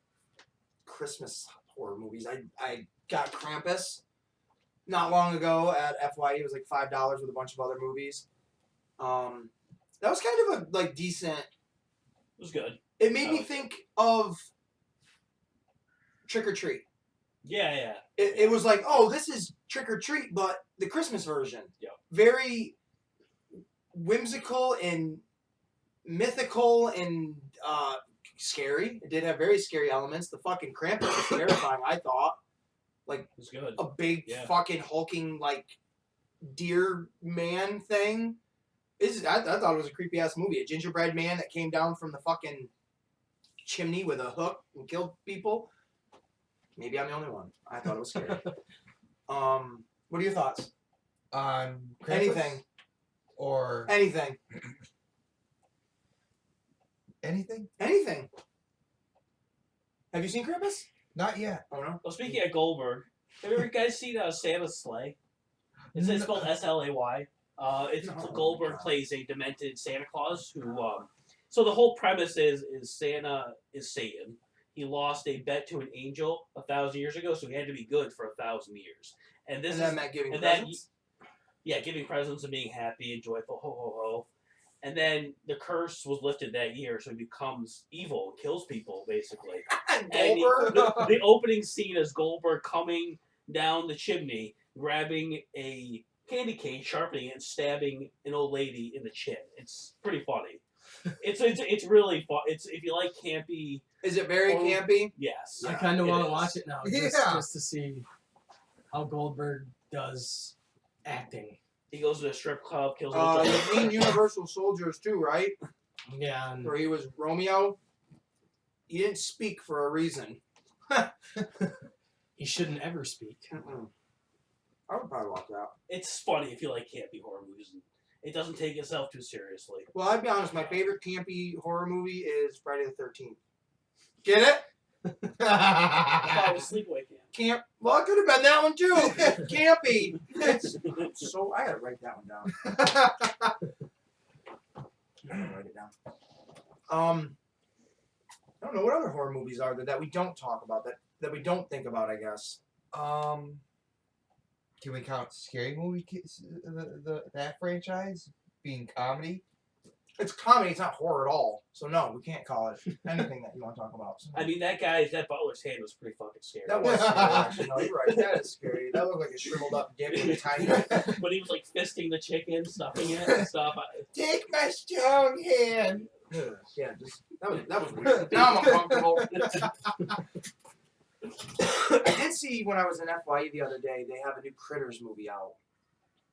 Christmas horror movies. I got Krampus not long ago at FYE. It was like $5 with a bunch of other movies. That was kind of a decent. It was good. It made me think of Trick or Treat. Yeah. It was like, oh, this is Trick or Treat, but the Christmas version. Yep. Very whimsical and mythical and scary. It did have very scary elements. The fucking Krampus was terrifying, I thought. It was good. A big fucking hulking deer man thing. I thought it was a creepy ass movie. A gingerbread man that came down from the fucking chimney with a hook and killed people. Maybe I'm the only one. I thought it was scary. What are your thoughts? On Krampus? Anything. Or Anything. anything? Anything. Have you seen Krampus? Not yet. Oh no. Well, speaking of Goldberg, have you ever guys seen Santa's Sleigh? It's spelled S-L-A-Y. It's No. Goldberg plays a demented Santa Claus who. So the whole premise is Santa is Satan. He lost a bet to an angel 1,000 years ago, so he had to be good for 1,000 years. And this And that meant giving and presents? giving presents and being happy and joyful, ho ho ho. And then the curse was lifted that year, so he becomes evil and kills people, basically. And Goldberg? the opening scene is Goldberg coming down the chimney, grabbing a candy cane, sharpening it, and stabbing an old lady in the chin. It's pretty funny. It's really fun. It's if you like campy. Is it very campy? Yes. I kind of it want to is. watch it now, just to see how Goldberg does acting. He goes to a strip club, kills. You've seen Universal Soldiers too, right? Yeah. And Where he was Romeo. He didn't speak for a reason. he shouldn't ever speak. I would probably watch that. It's funny if you like campy horror movies. It doesn't take itself too seriously. Well, I'd be honest. My favorite campy horror movie is Friday the 13th. Get it? I thought it was Sleepaway Camp. Well, it could have been that one too. Campy. So I gotta write that one down. I gotta write it down. I don't know what other horror movies are there that we don't talk about that we don't think about. I guess. Can we count Scary Movie that franchise being comedy? It's comedy. It's not horror at all. So no, we can't call it anything that you want to talk about. So. I mean, that butler's hand was pretty fucking scary. That was scary, actually. No, you're right. That is scary. That looked like a shriveled up dick with a tiny. When he was fisting the chicken, stuffing it and stuff. Take my strong hand. Yeah, just that was weird. Now I'm uncomfortable. I did see when I was in FYE the other day, they have a new Critters movie out,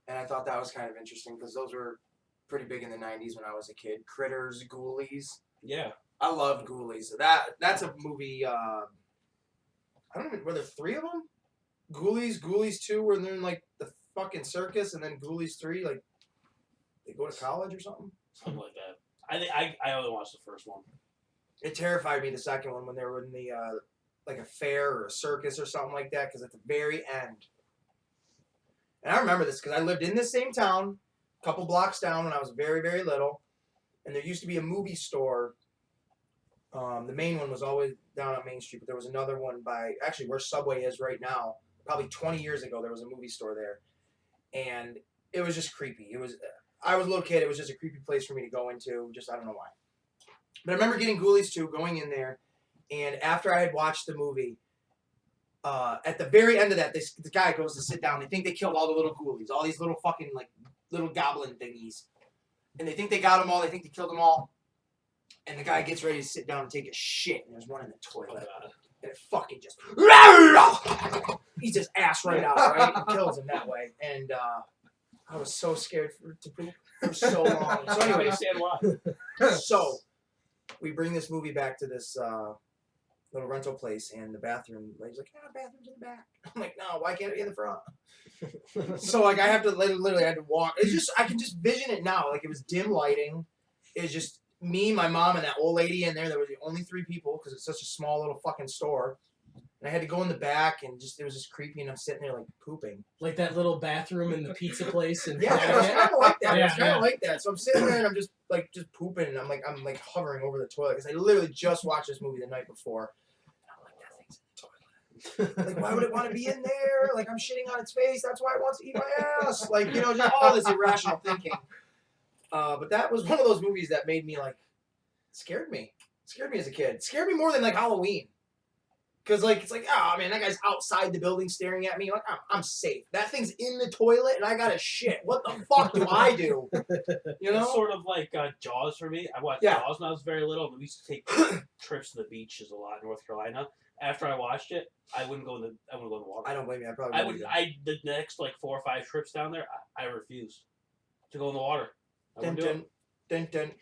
and I thought that was kind of interesting because those were pretty big in the '90s when I was a kid. Critters, Ghoulies. Yeah. I loved Ghoulies. That's a movie. I don't even. Were there 3 of them? Ghoulies 2, where they're in the fucking circus, and then Ghoulies 3. they go to college or something. Something like that. I only watched the first one. It terrified me the second one when they were in the like a fair or a circus or something like that, because at the very end, and I remember this because I lived in this same town, a couple blocks down when I was very, very little, and there used to be a movie store. The main one was always down on Main Street, but there was another one by actually where Subway is right now. Probably 20 years ago, there was a movie store there, and it was just creepy. I was a little kid. It was just a creepy place for me to go into. Just I don't know why. But I remember getting Ghoulies 2, going in there, and after I had watched the movie, at the very end of that, this guy goes to sit down. They think they killed all the little Ghoulies, all these little fucking like little goblin thingies, and they think they got them all. They think they killed them all, and the guy gets ready to sit down and take a shit, and there's one in the toilet, and it fucking just eats his ass right out, right, and kills him that way, and I was so scared to poop for so long. So I anyway, understand why. so we bring this movie back to this little rental place, and the bathroom lady's like, bathroom's in the back. I'm like, no, why can't it be in the front? So like I have to literally had to walk. It's just I can just vision it now. Like it was dim lighting. It was just me, my mom, and that old lady in there. There were the only 3 people because it's such a small little fucking store. And I had to go in the back, and it was just creepy, and I'm sitting there like pooping. Like that little bathroom in the pizza place. And Yeah, it was kind of like that. It was Yeah, kind of yeah. like that. So I'm sitting there and I'm just pooping, and I'm like hovering over the toilet because I literally just watched this movie the night before. And I'm like, that thing's in the toilet. Like, why would it want to be in there? Like, I'm shitting on its face. That's why it wants to eat my ass. Like, just all this irrational thinking. But that was one of those movies that made me scared me. Scared me as a kid. Scared me more than like Halloween. Because, like, it's like, oh, man, that guy's outside the building staring at me. Like, I'm safe. That thing's in the toilet, and I got to shit. What the fuck do I do? You know? It's sort of like Jaws for me. I watched Yeah. Jaws when I was very little, and we used to take trips to the beaches a lot in North Carolina. After I watched it, I wouldn't go in the water. I don't blame you. I probably wouldn't either. The next 4 or 5 trips down there, I refused to go in the water. I Dun, wouldn't do dun, it. dun, dun.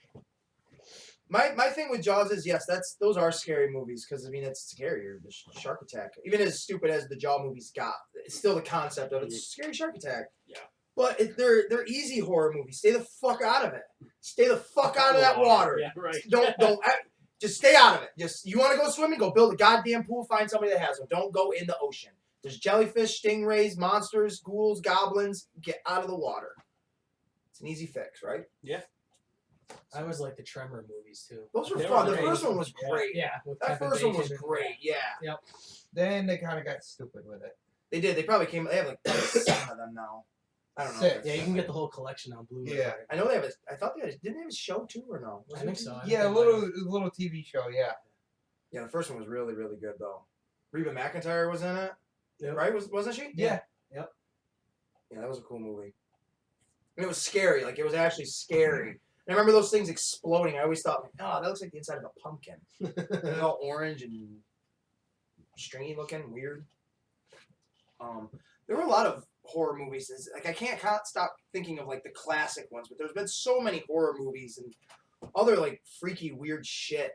My thing with Jaws is, yes, those are scary movies because, I mean, it's scarier. The shark attack. Even as stupid as the Jaw movies got, it's still the concept of it's a scary shark attack. Yeah. But they're easy horror movies. Stay the fuck out of it. Stay the fuck out of that water. Yeah, right. Don't just stay out of it. Just you want to go swimming, go build a goddamn pool, find somebody that has one. Don't go in the ocean. There's jellyfish, stingrays, monsters, ghouls, goblins. Get out of the water. It's an easy fix, right? Yeah. I always like the Tremor movies too. Those were They fun. were The great. first one was great. Yeah. With That Kevin first one was Bacon. great. Yeah. Then they kind of got stupid with it. They did. They probably came. They have like 7 of them now. I don't know. 6. Yeah, you can get the whole collection on Blu-ray. Yeah. I know they have. I thought they had. Didn't they have a show too, or no? Was I it think a so. TV? Yeah, a little TV show. Yeah. Yeah, the first one was really, really good though. Reba McEntire was in it, Yep. right? Wasn't she? Yeah. Yeah, that was a cool movie. And it was scary. Like it was actually scary. And I remember those things exploding. I always thought, oh, that looks like the inside of a pumpkin. It was all orange and stringy looking, weird. There were a lot of horror movies. Like I can't stop thinking of like the classic ones, but there's been so many horror movies and other like freaky weird shit.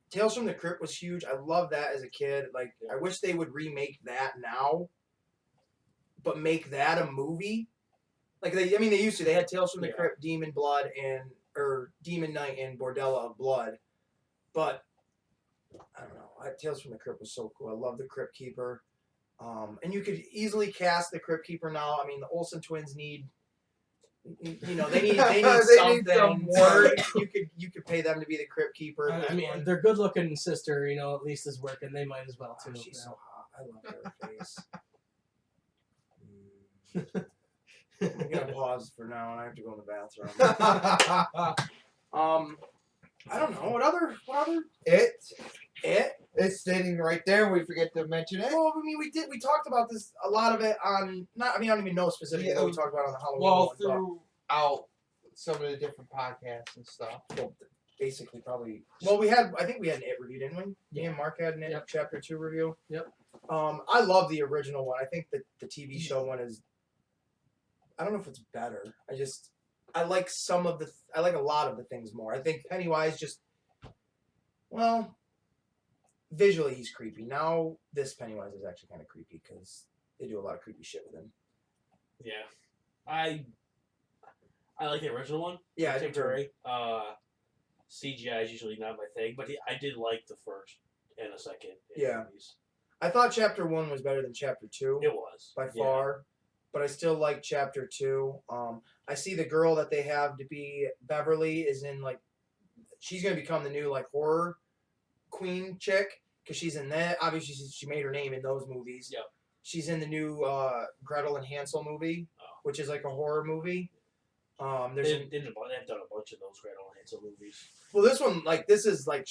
Tales from the Crypt was huge. I loved that as a kid. Like I wish they would remake that now, but make that a movie. Like they used to. They had Tales from the Crypt, Demon Night and Bordella of Blood, but I don't know. Tales from the Crypt was so cool. I love the Crypt Keeper. And you could easily cast the Crypt Keeper now. I mean, the Olsen twins need, they need something. some work. You could pay them to be the Crypt Keeper. I mean, their good-looking sister, at least is working. They might as well too. She's so hot. I love her face. I'm gonna pause for now, and I have to go in the bathroom. I don't know what other. It. It's sitting right there. We forget to mention it. Well, I mean, we talked about this a lot of it on. I don't even know specifically what we talked about on the Halloween one. Throughout some of the different podcasts and stuff. Well, basically, probably. Well, I think we had an It review, didn't we? Yeah. Me and Mark had an It Chapter 2 review. Yep. I love the original one. I think that the TV show one is. I don't know if it's better. I like I like a lot of the things more. I think Pennywise just. Well. Visually, he's creepy. Now, this Pennywise is actually kind of creepy because they do a lot of creepy shit with him. Yeah, I like the original one. Yeah, I Tim do too. Curry. CGI is usually not my thing, but I did like the first and the second. Yeah. Movies. I thought Chapter 1 was better than Chapter 2. It was by far, but I still like Chapter 2. I see the girl that they have to be Beverly is in like, she's gonna become the new like horror queen chick because she's in that. Obviously, she made her name in those movies. Yep. She's in the new Gretel and Hansel movie, which is like a horror movie. They've done a bunch of those Gretel and Hansel movies. Well, this one, like, this is like,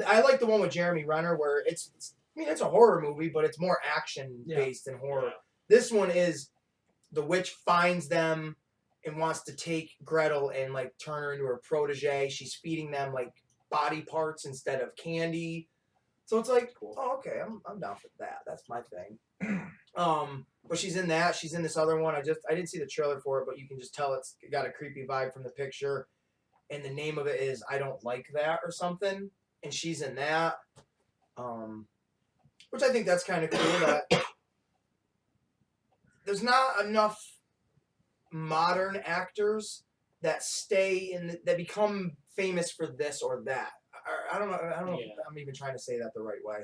I like the one with Jeremy Renner where it's a horror movie, but it's more action based than horror. Yeah. This one is the witch finds them and wants to take Gretel and like turn her into her protege. She's feeding them like body parts instead of candy. So it's like, oh, okay, I'm down for that. That's my thing. But she's in that. She's in this other one. I didn't see the trailer for it, but you can just tell it's got a creepy vibe from the picture. And the name of it is I Don't Like That or something. And she's in that. Which I think that's kind of cool that there's not enough modern actors that stay that become famous for this or that. I don't know if I'm even trying to say that the right way.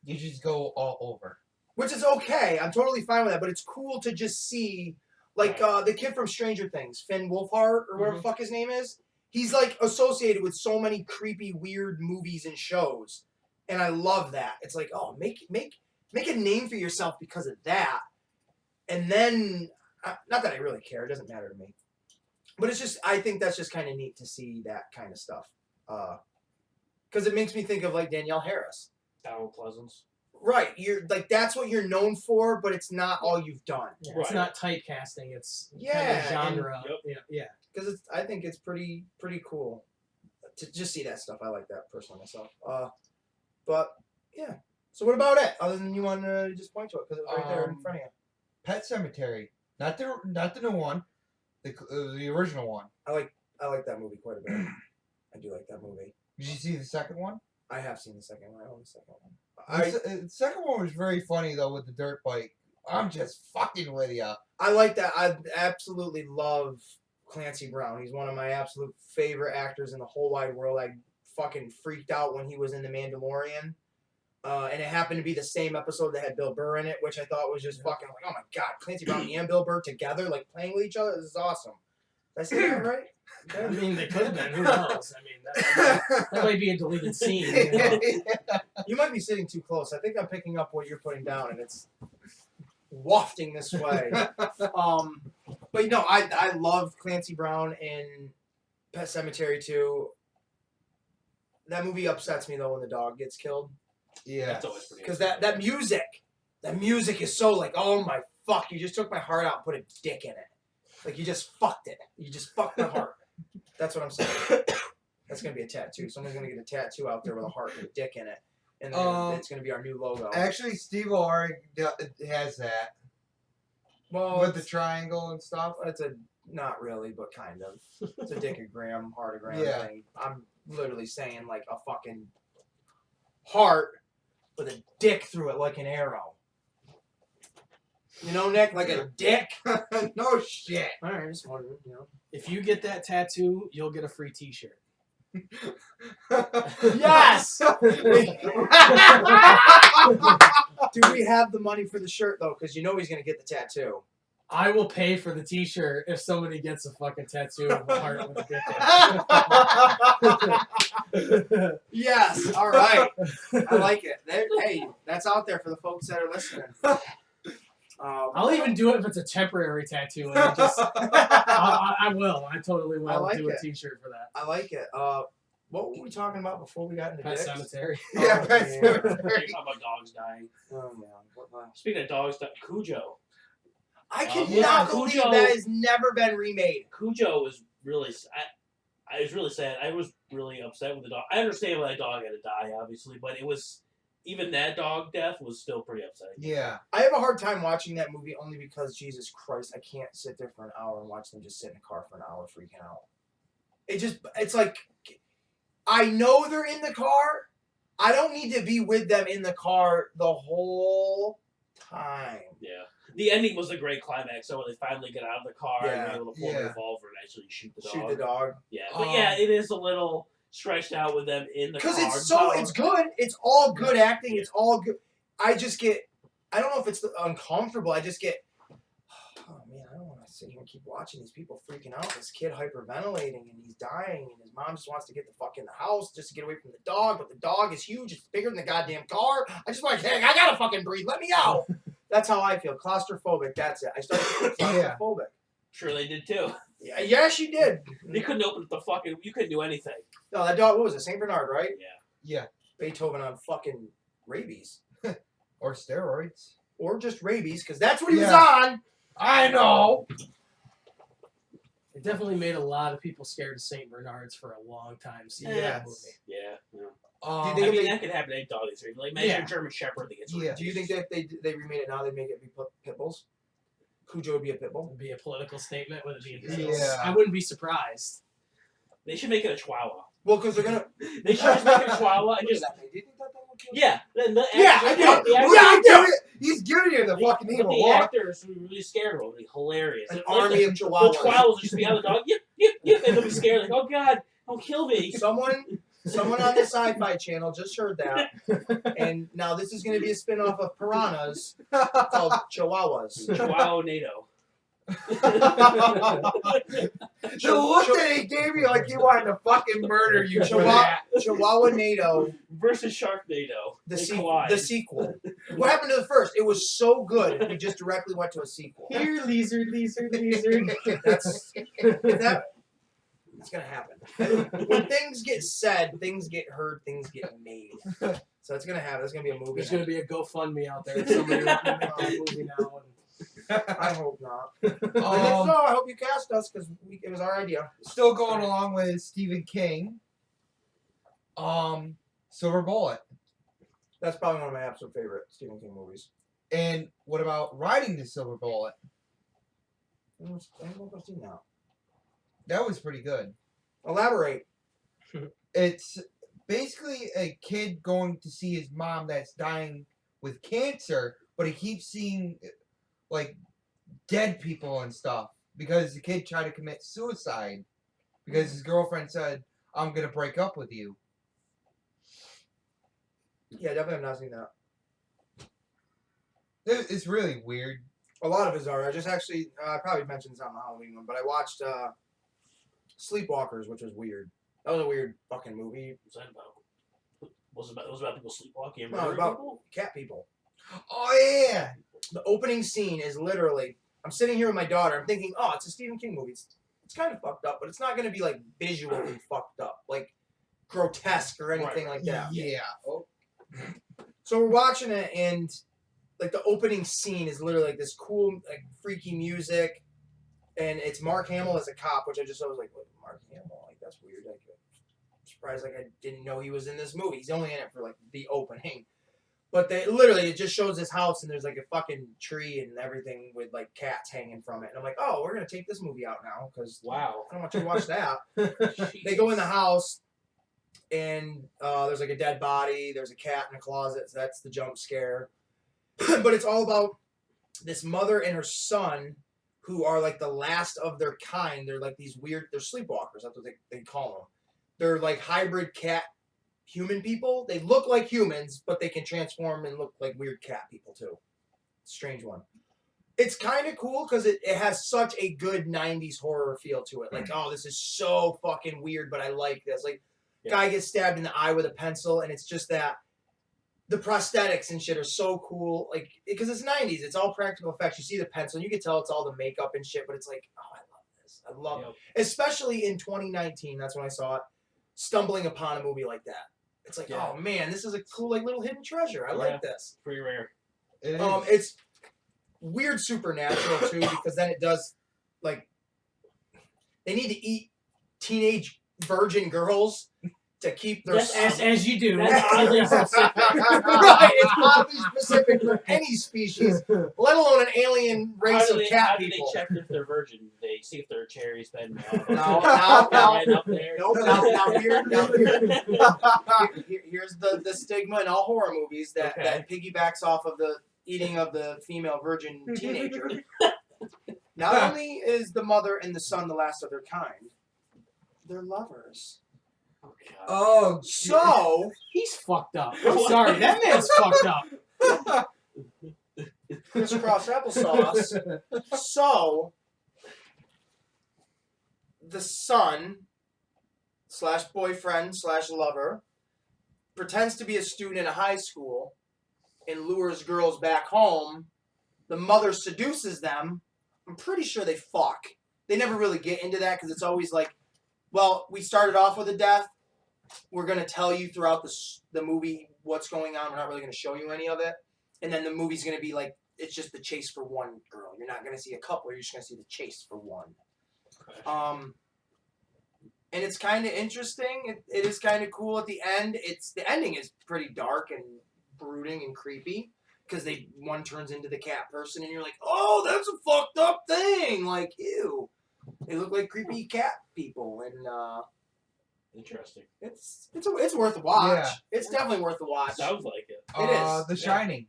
You just go all over. Which is okay. I'm totally fine with that, but it's cool to just see like the kid from Stranger Things, Finn Wolfhard or whatever the fuck his name is. He's like associated with so many creepy, weird movies and shows. And I love that. It's like, oh, make a name for yourself because of that. And then, not that I really care. It doesn't matter to me. But it's just, I think that's just kind of neat to see that kind of stuff. Because it makes me think of like Danielle Harris. Donald Pleasance. Right. You're like, that's what you're known for, but it's not all you've done. Yeah, Right. It's not typecasting. It's kind Yeah, of genre. and- Yeah. Because I think it's pretty cool to just see that stuff. I like that personally myself. But yeah. So what about it? Other than you want to just point to it because it was right there in front of you. Pet Cemetery, not the new one, the original one. I like that movie quite a bit. I do like that movie. Did you see the second one? I have seen the second one. I own the second one. The second one was very funny though with the dirt bike. I'm just fucking with you. I like that. I absolutely love Clancy Brown. He's one of my absolute favorite actors in the whole wide world. I fucking freaked out when he was in The Mandalorian. And it happened to be the same episode that had Bill Burr in it, which I thought was just fucking like, oh my god, Clancy Brown and Bill Burr together, like playing with each other. This is awesome. Did I say that right? I mean, they could have been. Who knows? I mean, that might be a deleted scene. You know? You might be sitting too close. I think I'm picking up what you're putting down, and it's wafting this way. But you know, I love Clancy Brown in Pet Cemetery too. That movie upsets me though when the dog gets killed. Yeah. That's always pretty. Because that music is so like, oh my fuck, you just took my heart out and put a dick in it. Like you just fucked it. You just fucked my heart. That's what I'm saying. That's gonna be a tattoo. Someone's gonna get a tattoo out there with a heart and a dick in it, and then it's gonna be our new logo. Actually, Steve already has that. Well, With the triangle and stuff. it's a not really, but kind of. It's a dickogram, heartogram thing. I'm literally saying like a fucking heart with a dick through it like an arrow. You know, Nick, like a dick. No shit. All right, just wondering. You know. If you get that tattoo, you'll get a free T-shirt. Yes. Do we have the money for the shirt though? Because you know he's gonna get the tattoo. I will pay for the T-shirt if somebody gets a fucking tattoo of a heart with a dick in it. Yes. All right. I like it. Hey, that's out there for the folks that are listening. I'll even do it if it's a temporary tattoo. And I will. I totally will I like do it. a T-shirt for that. I like it. What were we talking about before we got into Pet dicks? Cemetery. Yeah, Oh, Pet man. You're Cemetery. talking about dogs dying. Oh man. What Speaking of dogs, Cujo. I cannot Yeah, believe Cujo- that has never been remade. Cujo was really. I was really sad. I was really upset with the dog. I understand why that dog had to die, obviously, but it was even that dog death was still pretty upsetting. Yeah. I have a hard time watching that movie only because Jesus Christ, I can't sit there for an hour and watch them just sit in a car for an hour freaking out. It's like, I know they're in the car. I don't need to be with them in the car the whole time. Yeah. The ending was a great climax. So when they finally get out of the car and Yeah. they're able to pull the revolver and actually shoot the dog. Shoot the dog. Yeah, but yeah, it is a little stretched out with them in the car. Because it's good. It's all good acting. It's all good. I don't know if it's uncomfortable. I just get, oh man, I don't want to sit here and keep watching these people freaking out. This kid hyperventilating and he's dying and his mom just wants to get the fuck in the house just to get away from the dog. But the dog is huge. It's bigger than the goddamn car. I just want to, I gotta fucking breathe. Let me out. That's how I feel. Claustrophobic. That's it. I started to feel claustrophobic. Sure, they did too. Yeah, she did. They couldn't open the fucking. You couldn't do anything. No, that dog. What was it? Saint Bernard, right? Yeah. Beethoven on fucking rabies. Or steroids. Or just rabies, because that's what he was on. I know. It definitely made a lot of people scared of Saint Bernards for a long time. Seeing Yes. that movie. Yeah. Do you I think mean, they- that could happen to any dog these days. Like, imagine Yeah. a German Shepherd that gets Yeah. Do you think that if they remade it now, they'd make it be pit bulls? Cujo would be a pit bull. Would be a political statement. Would it be? Yeah. I wouldn't be surprised. They should make it a Chihuahua. Well, because they're gonna. They should just make it a Chihuahua and What does just. that mean? Do you think that will kill? Yeah. Yeah, I do. He's giving you the fucking evil The look. actors would be really scared of them. It'd be hilarious. An Like, army of the chihuahuas. Chihuahuas would just be on the dog. Yep. And they'll be scared. Like, oh God, don't kill me. Someone on the Sci-Fi Channel just heard that, and now this is going to be a spin-off of Piranhas called Chihuahuas. Chihuahua NATO. The look that he gave you like he wanted to fucking murder you for that. Chihuahua NATO, Versus Sharknado. the They collide. sequel. What happened to the first? It was so good, we just directly went to a sequel. Here, lizard. That's gonna happen. When things get said, things get heard, things get made. So it's gonna happen. There's gonna be a movie. There's going to be a GoFundMe out there. If somebody would make that movie now. I hope not. If so, I hope you cast us because it was our idea. Still going along with Stephen King. Silver Bullet. That's probably one of my absolute favorite Stephen King movies. And what about Riding the Silver Bullet? I don't know if I've seen that. That was pretty good. Elaborate. It's basically a kid going to see his mom that's dying with cancer, but he keeps seeing like dead people and stuff because the kid tried to commit suicide because his girlfriend said, "I'm gonna break up with you." Yeah, definitely have not seen that. It's really weird. A lot of his are. I just actually, I probably mentioned this on the Halloween one, but I watched Sleepwalkers, which was weird. That was a weird fucking movie. What's that about? Was it about people sleepwalking and No, murdering about people? cat people. Oh yeah. The opening scene is literally, I'm sitting here with my daughter, I'm thinking, oh, it's a Stephen King movie. It's kind of fucked up, but it's not going to be like visually fucked up, like grotesque or anything like that. Yeah. So we're watching it, and like the opening scene is literally like this cool, like freaky music, and it's Mark Hamill as a cop, which I just was like, what, Mark Hamill? Like that's weird. Like, I'm surprised, like I didn't know he was in this movie. He's only in it for like the opening, but literally it just shows his house, and there's like a fucking tree and everything with like cats hanging from it, and I'm like, oh, we're gonna take this movie out now because Wow. I don't want you to watch that. They go in the house, and there's like a dead body. There's a cat in a closet. So that's the jump scare. But it's all about this mother and her son, who are like the last of their kind. They're like these weird. They're sleepwalkers. That's what they call them. They're like hybrid cat human people. They look like humans, but they can transform and look like weird cat people too. Strange one. It's kind of cool because it has such a good 90s horror feel to it. Like, oh, this is so fucking weird, but I like this. Like, guy gets stabbed in the eye with a pencil, and it's just that the prosthetics and shit are so cool. Like, because it's 90s, it's all practical effects. You see the pencil, and you can tell it's all the makeup and shit, but it's like, oh, I love this. I love it. Especially in 2019, that's when I saw it, stumbling upon a movie like that. It's like, oh man, this is a cool, like, little hidden treasure. I like this. Pretty rare. It is. It's weird supernatural too, because then it does, like, they need to eat teenage virgin girls to keep their As you do. That's oddly specific. Right, it's oddly specific for any species, let alone an alien race of cat how do people. they check if they're virgin? They see if their cherry's been No. right up there. Nope. Here's the stigma in all horror movies that piggybacks off of the eating of the female virgin teenager. Not only is the mother and the son the last of their kind, they're lovers. Oh, God. Oh, So, He's fucked up. I'm sorry, that man's fucked up. crisscross applesauce. So, the son / boyfriend / lover pretends to be a student in a high school and lures girls back home. The mother seduces them. I'm pretty sure they fuck. They never really get into that because it's always like, well, we started off with a death. We're going to tell you throughout the movie what's going on. We're not really going to show you any of it. And then the movie's going to be like, it's just the chase for one girl. You're not going to see a couple. You're just going to see the chase for one. And it's kind of interesting. It is kind of cool at the end. The ending is pretty dark and brooding and creepy because one turns into the cat person and you're like, oh, that's a fucked up thing. Like, ew. They look like creepy cat people, and Interesting. it's worth a watch. Yeah. It's definitely worth a watch. Sounds like it. It is. The Shining.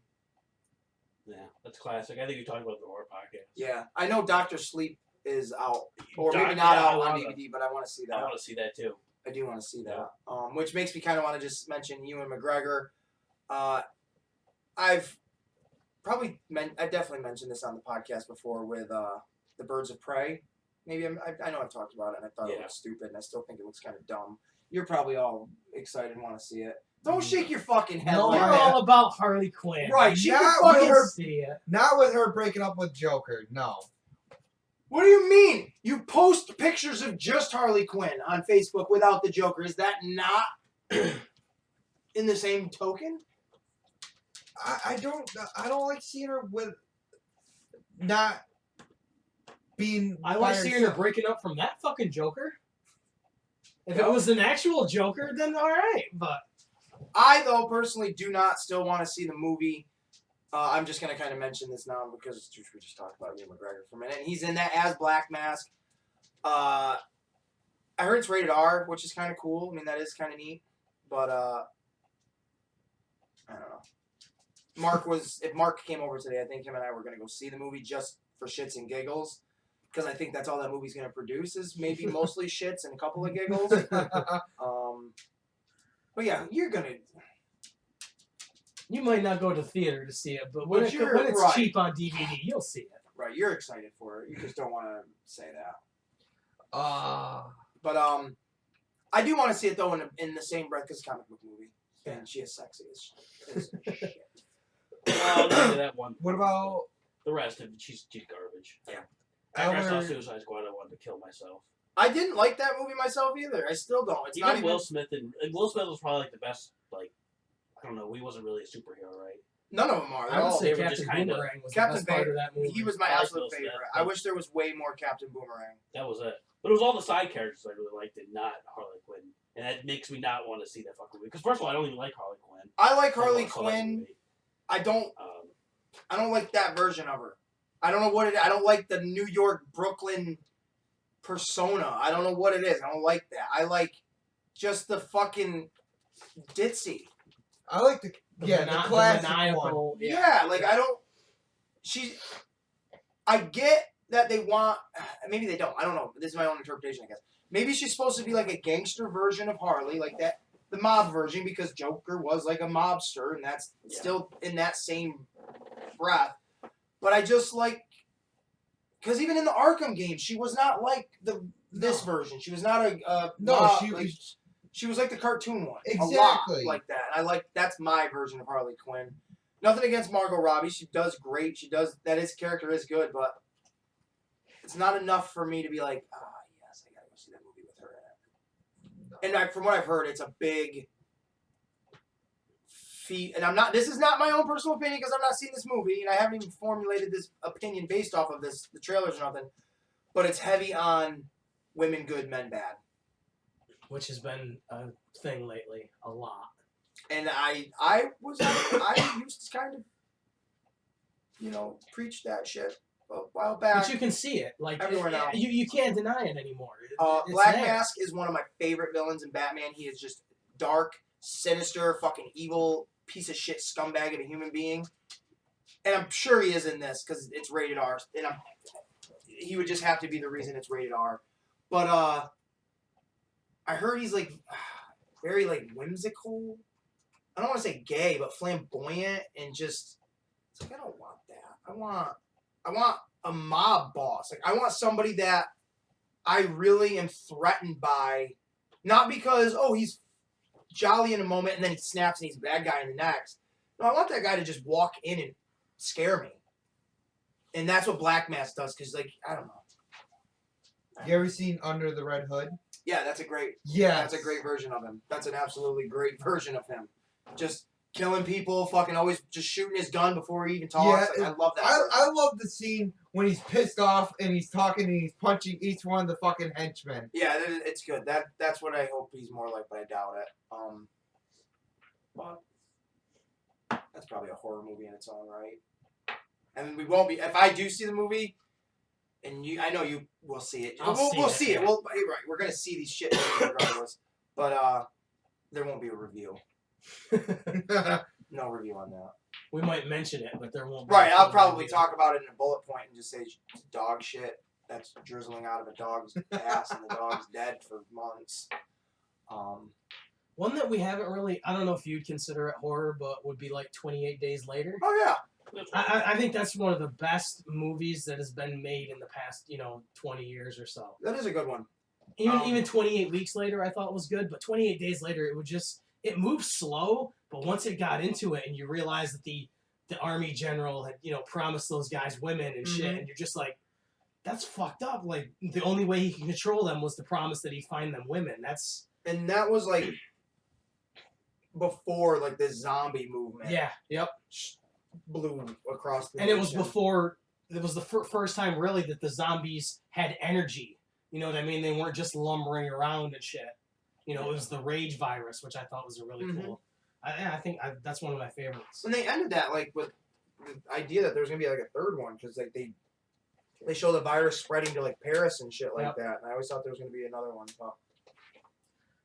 Yeah, that's classic. I think you talked about the horror podcast. Yeah, I know Doctor Sleep is out, or Doc- maybe not yeah, out I on wanna- DVD, but I want to see that. I want to see that too. I do want to see that. Which makes me kind of want to just mention Ewan McGregor. I've definitely mentioned this on the podcast before with the Birds of Prey. Maybe I know I've talked about it and I thought it Yeah. looked stupid and I still think it looks kind of dumb. You're probably all excited and want to see it. Don't shake your fucking head No, like We're that. all about Harley Quinn. Right, she Not can with fucking. her- See it. Not with her breaking up with Joker. No. What do you mean? You post pictures of just Harley Quinn on Facebook without the Joker. Is that not in the same token? I don't like seeing her with not being. I by like seeing her herself. breaking up from that fucking Joker. If it was an actual Joker, then alright, but I, though, personally do not still want to see the movie. I'm just going to kind of mention this now because we just talked about Ewan McGregor for a minute. He's in that as Black Mask. I heard it's rated R, which is kind of cool. I mean, that is kind of neat. But, I don't know. If Mark came over today, I think him and I were going to go see the movie just for shits and giggles. Because I think that's all that movie's going to produce is maybe mostly shits and a couple of giggles. But yeah, you're going to... you might not go to theater to see it, but when But when it's right. cheap on DVD, you'll see it. Right, you're excited for it. You just don't want to say that. Ah. But I do want to see it though in the same breath because it's a comic book movie, and she is sexy as shit. I'll get to that one. What about The rest of it, she's garbage. Yeah. After I saw Elmer? Suicide Squad, I wanted to kill myself. I didn't like that movie myself either. I still don't. It's not Even even. Will Smith Will Smith was probably like the best. Like, I don't know, he wasn't really a superhero, right? None of them are. I They're would all, say they were Captain just kinda- Boomerang was Captain the best part of that movie. he was my I like absolute Will Smith, favorite. but- I wish there was way more Captain Boomerang. That was it. But it was all the side characters I really liked, and not Harley Quinn. And that makes me not want to see that fucking movie. Because first of all, I don't even like Harley Quinn. I like I Harley saw that Quinn. movie. I don't Um, like that version of her. I don't know what it. I don't like the New York Brooklyn persona. I don't know what it is. I don't like that. I like just the fucking ditzy. I like the classic one. maniacal. Yeah, like I don't. I get that they want. Maybe they don't. I don't know. This is my own interpretation, I guess. Maybe she's supposed to be like a gangster version of Harley, like that, the mob version, because Joker was like a mobster, and that's still in that same breath. But I just like, because even in the Arkham game, she was not like this version. She was not a No, mob, she like, was. she was like the cartoon one. A lot Exactly. like that. That's my version of Harley Quinn. Nothing against Margot Robbie. She does great. Character is good, but it's not enough for me to be like, yes, I gotta go see that movie with her in it. And from what I've heard, it's a big feat. And this is not my own personal opinion because I've not seen this movie and I haven't even formulated this opinion based off of the trailers or nothing. But it's heavy on women good, men bad. Which has been a thing lately, a lot. And I used to kind of, preach that shit a while back. But you can see it, like Everywhere now. You can't deny it anymore. It's Black there. Mask is one of my favorite villains in Batman. He is just dark, sinister, fucking evil piece of shit scumbag of a human being. and I'm sure he is in this because it's rated R, and he would just have to be the reason it's rated R. But I heard he's like very like whimsical. I don't want to say gay, but flamboyant and just. It's like I don't want that. I want a mob boss. Like I want somebody that I really am threatened by, not because he's jolly in a moment and then he snaps and he's a bad guy in the next. No, I want that guy to just walk in and scare me. And that's what Black Mass does, because, like, I don't know. You ever seen Under the Red Hood? Yeah, that's a great version of him. That's an absolutely great version of him. Just killing people, fucking always just shooting his gun before he even talks. Yeah, like, I love that. I love the scene when he's pissed off and he's talking and he's punching each one of the fucking henchmen. Yeah, it's good. That's what I hope he's more like, but I doubt it. But that's probably a horror movie in its own right. And we won't be. If I do see the movie, and I know you will see it. We'll see it. Well, right. We're gonna see these shit movies regardless. But there won't be a review. No review on that. We might mention it, but there won't be. Right. I'll probably talk about it in a bullet point and just say dog shit that's drizzling out of a dog's ass and the dog's dead for months. One that we haven't really, I don't know if you'd consider it horror, but would be like 28 Days Later. Oh, yeah. I think that's one of the best movies that has been made in the past, 20 years or so. That is a good one. Even 28 Weeks Later I thought was good, but 28 Days Later it moved slow, but once it got into it and you realize that the army general had, promised those guys women and shit, and you're just like, that's fucked up. Like, the only way he can control them was to promise that he'd find them women. And that was like before like the zombie movement. Yeah, yep. Blew across the And it was before, it was the first time really that the zombies had energy. You know what I mean? They weren't just lumbering around and shit. It was the rage virus, which I thought was a really cool. I think that's one of my favorites. And they ended that like with the idea that there was gonna be like a third one because like they show the virus spreading to like Paris and shit like that. And I always thought there was gonna be another one. But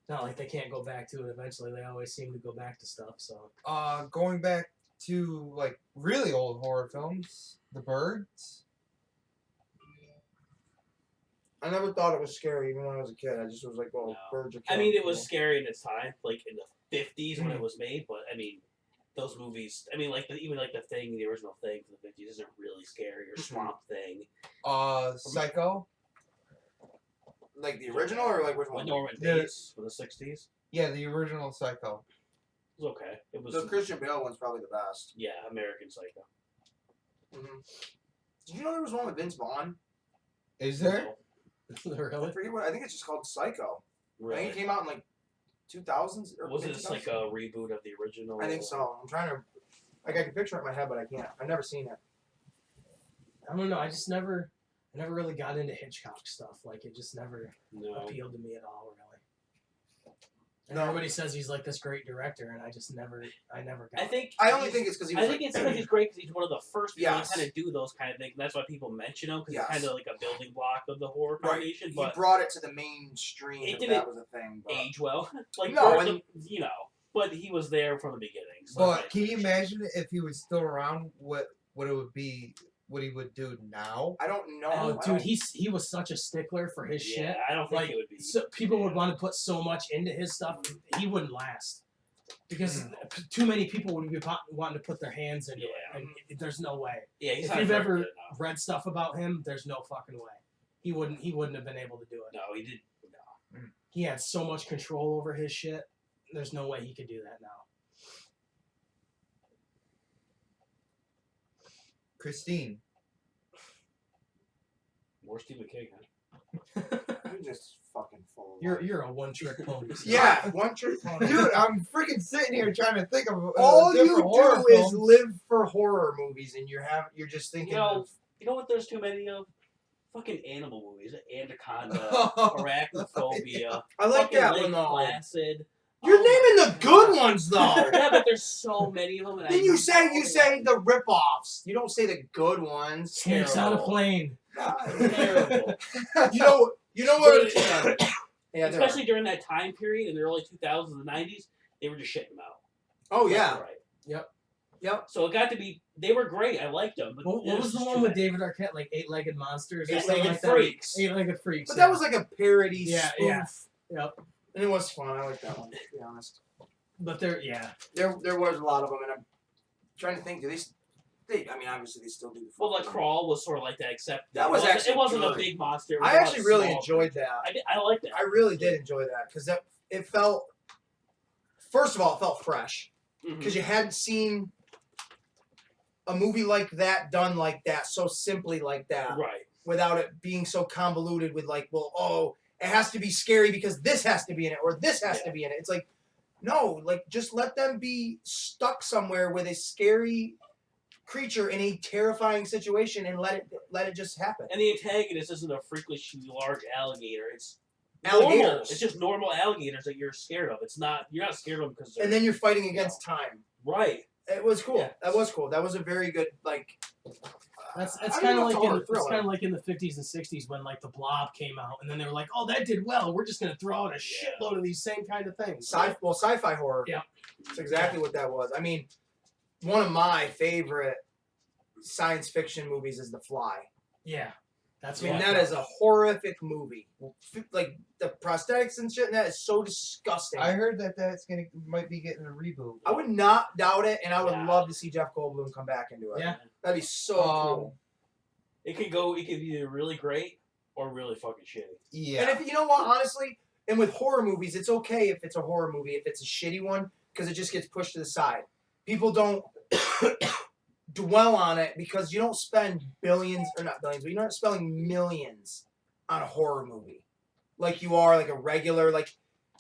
not like they can't go back to it eventually. They always seem to go back to stuff. So going back to like really old horror films, The Birds. I never thought it was scary even when I was a kid. I just was like, well, No. birds are I mean, it was people. scary in its time, like in the 50s when it was made, but I mean, those movies, I mean, like even like the Thing, the original Thing from the 50s isn't really scary, or Swamp Thing. Psycho. Like the original or like which one? With Norman Bates for the 60s. Yeah, the original Psycho. It was okay. It was The Christian Bale one's probably the best. yeah, American Psycho. Did you know there was one with Vince Vaughn? Is there? Really? I forget what. I think it's just called Psycho. I Really? think it came out in like 2000s. Or Was it just like a reboot of the original? I think so. I'm trying to. Like I can picture it in my head, but I can't. I've never seen it. I don't know. I never really got into Hitchcock stuff. Like, it just never No. appealed to me at all, really. And No. everybody says he's like this great director, and I never got it. I only think it's because he was. I think it's because he's great because he's one of the first people Yes. to kind of do those kind of things. That's why people mention him because Yes. it's kind of like a building block of the horror Right. foundation. He But brought it to the mainstream. It If didn't that was a thing. But. age well, like No, but he was there from the beginning. So But like, can you imagine if he was still around? What it would be? What he would do now? I don't know. Oh, I dude, don't- he was such a stickler for his yeah, shit. I don't think Like, it would be. so people would want to put so much into his stuff, he wouldn't last. Because too many people would be wanting to put their hands into it, and there's no way. Yeah, he's If not you've very ever good enough. read stuff about him, there's no fucking way. He wouldn't have been able to do it. No, he did. No. He had so much control over his shit. There's no way he could do that now. Christine. More Stephen King, huh? You're just fucking full. Of You're a one-trick pony. Yeah, one trick pony. Dude, I'm freaking sitting here trying to think of All you different horror do is films. live for horror movies, and you're just thinking. You know of, what? There's too many of fucking animal movies. Anaconda, Oh, Arachnophobia. I like fucking that Lake one though. Placid. You're Oh naming my the good God. ones though. Yeah, but there's so many of them. And Then you say the rip-offs. You don't say the good ones. Snakes on a plane. Terrible. You know what? Really, Yeah, especially during that time period in the early 2000s and 90s, they were just shitting them out. Oh yeah. Left and right. Yep. So it got to be. They were great. I liked them. But What was the one with David Arquette, like Eight-Legged Monsters? or something Eight-Legged like that? Freaks. Eight-Legged Freaks. But yeah. that was like a parody Yeah, spoof. yeah. Yep. And it was fun. I like that one, to be honest. But There was a lot of them, and I'm trying to think. Do they? I mean, obviously they still do. Well, like Crawl was sort of like that, except That was it wasn't good. a big monster. It was I a lot actually of really small enjoyed creatures. that. I liked it. I really did enjoy that because it felt. First of all, it felt fresh because you hadn't seen a movie like that done like that, so simply like that, Right. without it being so convoluted with like, well, oh, it has to be scary because this has to be in it or this has to be in it. It's like, no, like just let them be stuck somewhere with a scary creature in a terrifying situation and let it just happen. And the antagonist isn't a freakishly large alligator. It's Alligators. normal. It's just normal alligators that you're scared of. You're not scared of them because. And then you're fighting against time. Right. It was cool. Yeah. That was cool. That was a very good like. That's I don't kind know of if like it's horror thriller. in the 50s and 60s when like the Blob came out, and then they were like, "Oh, that did well. We're just gonna throw out a shitload of these same kind of things." Sci-fi horror. Yeah. That's exactly what that was. I mean, one of my favorite science fiction movies is The Fly. Yeah, that's I mean, what that is a horrific movie. Like the prosthetics and shit in that is so disgusting. I heard that's might be getting a reboot. I would not doubt it, and I would Yeah. love to see Jeff Goldblum come back into it. Yeah. That'd be so cool. It could go. It could be either really great or really fucking shitty. Yeah. And if you know what, honestly, and with horror movies, it's okay if it's a horror movie, if it's a shitty one, because it just gets pushed to the side. People don't dwell on it because you don't spend billions, or not billions, but you're not spending millions on a horror movie. Like you are like a regular, like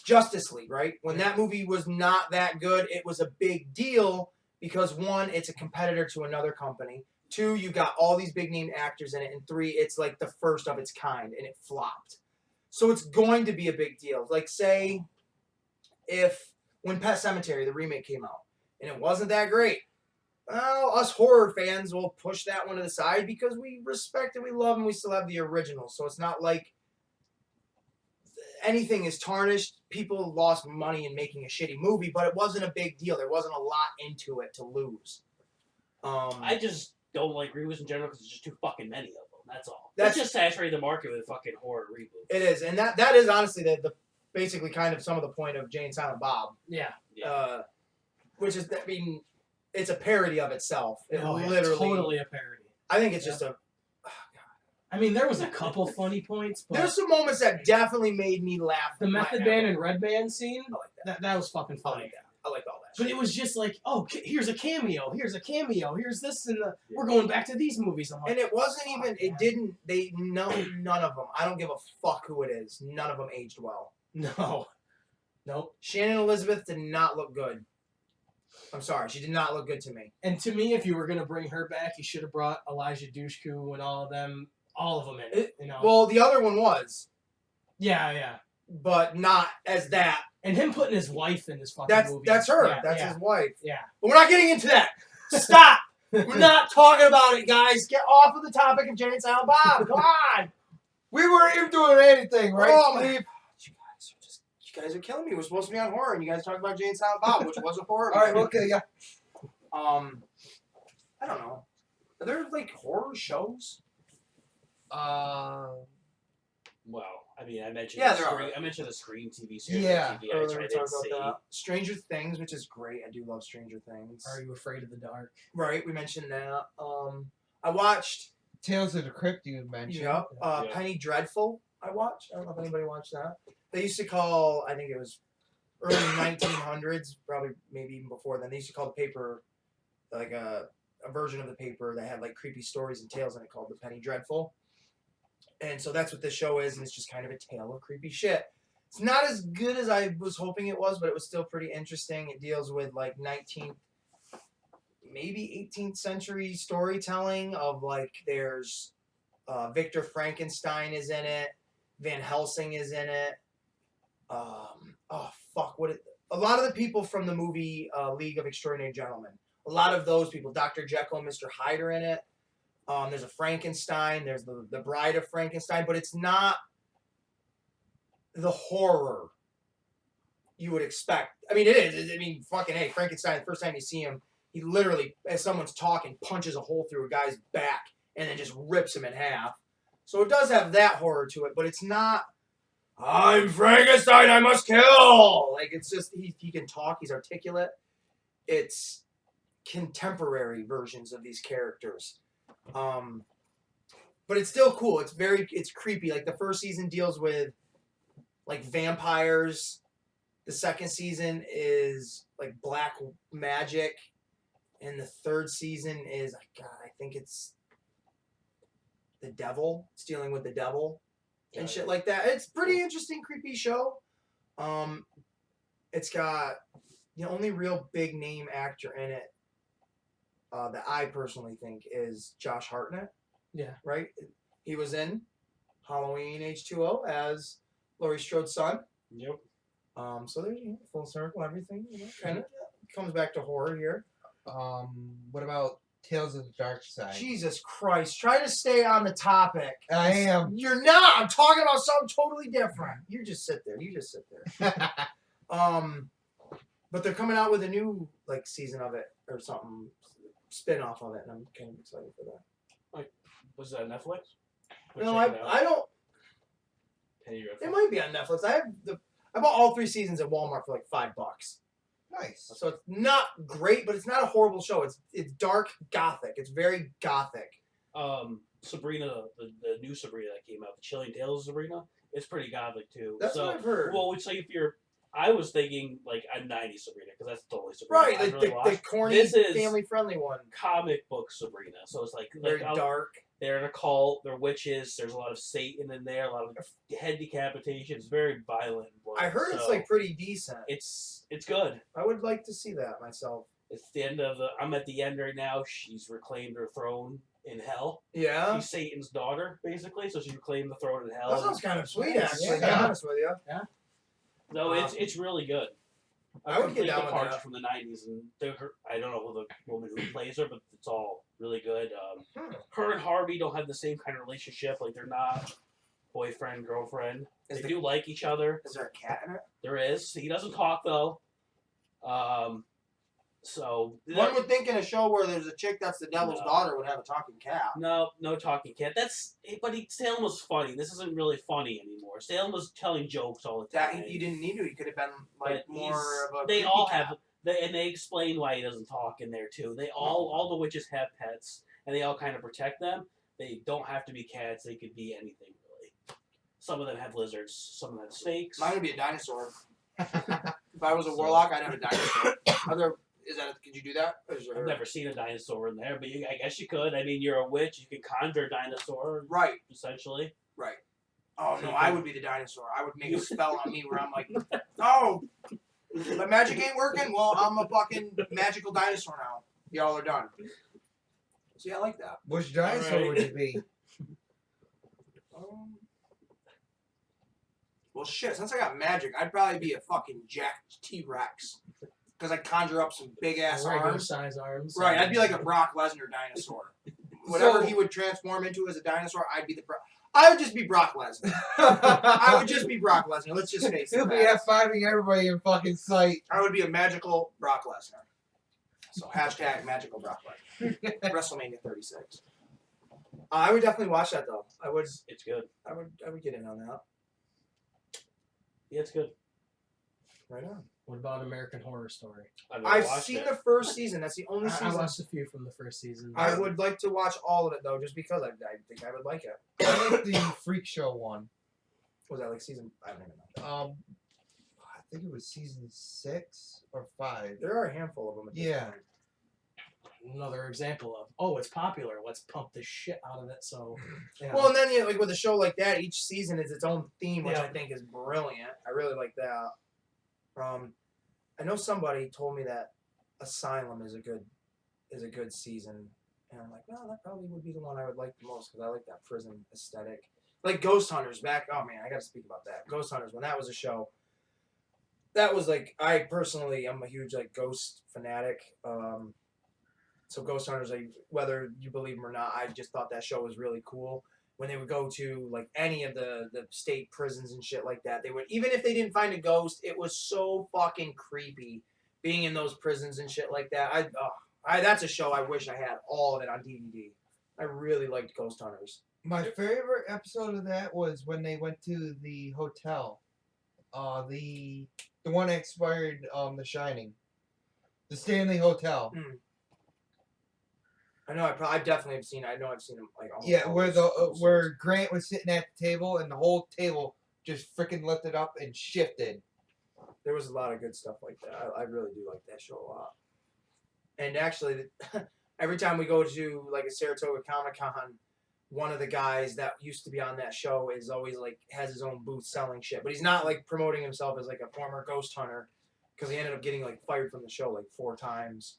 Justice League, right? When that movie was not that good, it was a big deal because one, it's a competitor to another company. Two, you got all these big name actors in it. And three, it's like the first of its kind and it flopped. So it's going to be a big deal. Like say when Pet Sematary, the remake came out and it wasn't that great. Well, us horror fans will push that one to the side because we respect it, we love, and we still have the original. So it's not like anything is tarnished. People lost money in making a shitty movie, but it wasn't a big deal. There wasn't a lot into it to lose. I just don't like reboots in general because there's just too fucking many of them. That's all. That's That's just saturated the market with fucking horror reboots. It is, and that is honestly the basically kind of some of the point of Jay and Silent Bob. Yeah. Which is, I mean, it's a parody of itself. It Oh, yeah, literally, totally a parody. I think it's just a. I mean, there was a couple funny points, but There's some moments that definitely made me laugh. the Method Man and Red Band scene, I like that. that was fucking I funny. like that. I like all that. But shit. it was just like, oh, here's a cameo, here's this, and we're going back to these movies. I'm like, And it wasn't fuck, even. It man. didn't. They none of them. I don't give a fuck who it is. None of them aged well. No. Nope. Shannon Elizabeth did not look good. I'm sorry, she did not look good to me. And to me, if you were gonna bring her back, you should have brought Elijah Dushku and all of them in it. You know. Well, the other one was, yeah. but not as that. And him putting his wife in this fucking movie. That's her. Yeah, That's yeah, his wife. Yeah. But we're not getting into that. Stop. We're not talking about it, guys. Get off of the topic of Jay and Silent Bob. Come on. We weren't even doing anything, right, Oh, my- Steve? You guys are killing me. We're supposed to be on horror, and you guys talk about Jay and Silent Bob, which was a horror. All right, movie. okay, yeah. I don't know. Are there like horror shows? Well, I mean, I mentioned Yeah, the there Scream, are. I mentioned the Scream TV series. Yeah. on TV, Earlier which we I talked didn't about see. that. Stranger Things, which is great. I do love Stranger Things. Are you afraid of the dark? Right, we mentioned that. I watched. Tales of the Crypt you mentioned. Yep. Yeah. Penny Dreadful. I watched. I don't know if anybody watched that. They used to call. I think it was early 1900s, probably maybe even before then. They used to call the paper like a version of the paper that had like creepy stories and tales in it called the Penny Dreadful. And so that's what this show is, and it's just kind of a tale of creepy shit. It's not as good as I was hoping it was, but it was still pretty interesting. It deals with like 19th, maybe 18th century storytelling of like there's Victor Frankenstein is in it, Van Helsing is in it. A lot of the people from the movie League of Extraordinary Gentlemen. A lot of those people, Dr. Jekyll and Mr. Hyde are in it. There's a Frankenstein. There's the Bride of Frankenstein, but it's not the horror you would expect. I mean, it is. I mean, fucking hey, Frankenstein. The first time you see him, he literally, as someone's talking, punches a hole through a guy's back and then just rips him in half. So it does have that horror to it, but it's not, I'm Frankenstein, I must kill! Like, it's just, he can talk, he's articulate. It's contemporary versions of these characters. But it's still cool. It's creepy. Like, the first season deals with, like, vampires. The second season is, like, black magic. And the third season is, God, I think it's the devil. It's dealing with the devil and shit like that. It's pretty interesting, creepy show. It's got the only real big name actor in it that I personally think is Josh Hartnett. Yeah. Right? He was in Halloween H2O as Laurie Strode's son. Yep. So there's full circle, everything. Kind of comes back to horror here. What about Tales of the Dark Side? Jesus Christ. Try to stay on the topic. I am. You're not. I'm talking about something totally different. You just sit there. But they're coming out with a new like season of it or something, spin-off of it, and I'm kind of excited for that. Was that Netflix? No, I don't. It might be on Netflix. I bought all 3 seasons at Walmart for like $5. Nice. So it's not great, but it's not a horrible show. It's dark gothic. It's very gothic. Sabrina, the new Sabrina that came out, the Chilling Tales of Sabrina, it's pretty gothic too. That's what I've heard. Well, so if you're, I was thinking like a 90s Sabrina because that's totally Sabrina. Right, like the corny, family-friendly one. Comic book Sabrina, so it's like very dark. They're in a cult. They're witches. There's a lot of Satan in there. A lot of head decapitation. It's very violent. I heard it's like pretty decent. It's good. I would like to see that myself. It's the end of the. I'm at the end right now. She's reclaimed her throne in hell. Yeah. She's Satan's daughter, basically. So she reclaimed the throne in hell. That sounds kind of sweet, actually. To be Yeah. honest with you. Yeah. No, it's really good. I would get down with parts that. from the 90s, and I don't know who the woman who plays her, but it's all really good. Her and Harvey don't have the same kind of relationship. Like, they're not boyfriend, girlfriend. They do like each other. Is there a cat in it? There is. He doesn't talk, though. One would think in a show where there's a chick that's the devil's daughter would have a talking cat. No talking cat. Salem was funny. This isn't really funny anymore. Salem was telling jokes all the time. That you didn't need to. He could have been like more of a. They all cat. have. They explain why he doesn't talk in there too. They all the witches have pets, and they all kind of protect them. They don't have to be cats. They could be anything really. Some of them have lizards. Some of them have snakes. Mine would be a dinosaur. If I was a warlock, I'd have a dinosaur. Could you do that? I've never seen a dinosaur in there, but I guess you could. I mean, you're a witch. You can conjure a dinosaur. Right. Essentially. Right. Oh, no, I would be the dinosaur. I would make a spell on me where I'm like, oh, my magic ain't working? Well, I'm a fucking magical dinosaur now. Y'all are done. See, I like that. Which dinosaur would you be? Well, shit, since I got magic, I'd probably be a fucking jacked T-Rex. Because I conjure up some big-ass arms. Size arms. Right, I'd be like a Brock Lesnar dinosaur. Whatever he would transform into as a dinosaur, I'd be I would just be Brock Lesnar. I would just be Brock Lesnar. Let's just face it. He'll be F5ing everybody in fucking sight. I would be a magical Brock Lesnar. So # magical Brock Lesnar. WrestleMania 36. I would definitely watch that though. It's good. I would get in on that. Yeah, it's good. Right on. What about American Horror Story? I've seen the first season. That's the only season. I watched a few from the first season. I would like to watch all of it though, just because I think I would like it. I like the Freak Show one. Was that like season? I don't even know. I think it was season 6 or 5. There are a handful of them. At this point. Another example of it's popular. Let's pump the shit out of it. So, yeah. Well, and then like with a show like that, each season is its own theme, which I think is brilliant. I really like that. I know somebody told me that Asylum is a good season, and I'm like, well, that probably would be the one I would like the most because I like that prison aesthetic. Like Ghost Hunters back. Oh man, I got to speak about that. Ghost Hunters, when that was a show, that was like I personally am a huge like ghost fanatic. So Ghost Hunters, like, whether you believe them or not, I just thought that show was really cool. When they would go to like any of the state prisons and shit like that, they would, even if they didn't find a ghost, it was so fucking creepy being in those prisons and shit like that. That's a show I wish I had all of it on DVD. I really liked Ghost Hunters. My favorite episode of that was when they went to the hotel. The one that expired, The Shining. The Stanley Hotel. I know. I definitely have seen. I know I've seen them like all. Yeah, all where those where Grant was sitting at the table and the whole table just freaking lifted up and shifted. There was a lot of good stuff like that. I really do like that show a lot. And actually, every time we go to like a Saratoga Comic Con, one of the guys that used to be on that show is always like has his own booth selling shit, but he's not like promoting himself as like a former ghost hunter because he ended up getting like fired from the show like 4 times.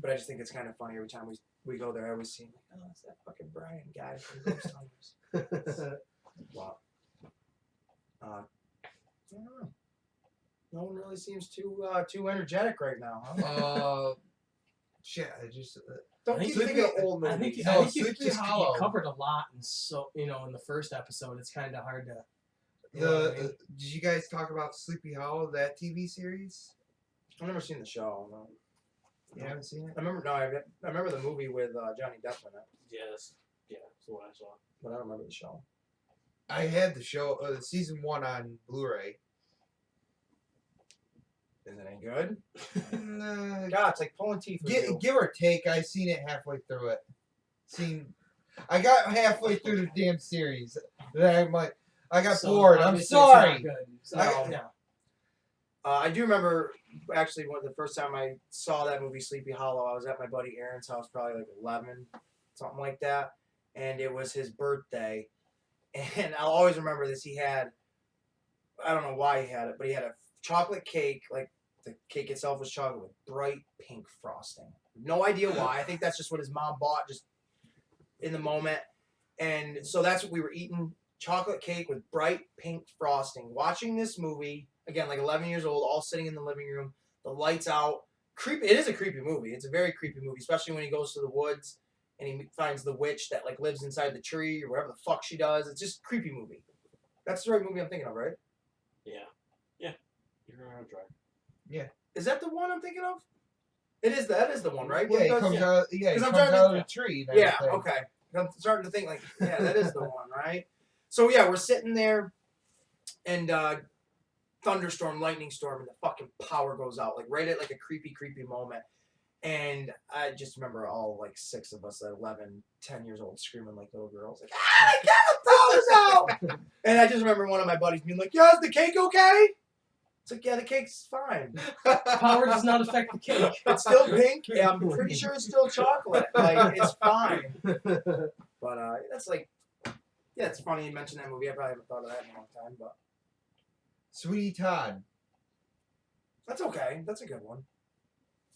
But I just think it's kind of funny every time we go there. I always see like, oh, it's that fucking Brian guy from Ghost Hunters. Wow. I don't know. No one really seems too energetic right now, huh? Shit, I just. Don't keep thinking of old I movies. think, No, I think Sleepy you Hollow. covered a lot, and so in the first episode, it's kind of hard to. You know what I mean? Did you guys talk about Sleepy Hollow, that TV series? I've never seen the show. No. You haven't seen it? I remember the movie with Johnny Depp in it, Yes. Yeah, that's the one I saw. but I don't remember the show. I had the show, season 1 on Blu-ray. Is it any good? Nah, God, it's like pulling teeth with you. give or take, I seen it halfway through it. I got halfway through the damn series. Then I got So, bored. I'm obviously, it's sorry. not good. So, No. no. I do remember actually the first time I saw that movie Sleepy Hollow, I was at my buddy Aaron's house, probably like 11, something like that, and it was his birthday, and I'll always remember this. He had, I don't know why he had it, but he had a chocolate cake, like the cake itself was chocolate with bright pink frosting. No idea why. I think that's just what his mom bought just in the moment, and so that's what we were eating. Chocolate cake with bright pink frosting. Watching this movie, again, like 11 years old, all sitting in the living room, the lights out. Creepy. It is a creepy movie. It's a very creepy movie, especially when he goes to the woods and he finds the witch that like lives inside the tree or whatever the fuck she does. It's just a creepy movie. That's the right movie I'm thinking of, right? Yeah. Yeah. You're on a drive. Is that the one I'm thinking of? That is the one, right? Yeah, What he does- comes out. Yeah, he 'Cause I'm comes trying to- out of the tree. And Yeah, everything. okay. I'm starting to think like, yeah, that is the one, right? So yeah, we're sitting there, and thunderstorm, lightning storm, and the fucking power goes out, like right at like a creepy moment. And I just remember all like 6 of us at 11, 10 years old screaming like little girls, like, ah, get the power's out! And I just remember one of my buddies being like, yeah, is the cake okay? It's like, yeah, the cake's fine. Power does not affect the cake. It's still pink. Yeah, I'm pretty sure it's still chocolate. Like, it's fine. But that's like, yeah, it's funny you mentioned that movie. I probably haven't thought of that in a long time, but Sweetie Todd. that's okay. That's a good one.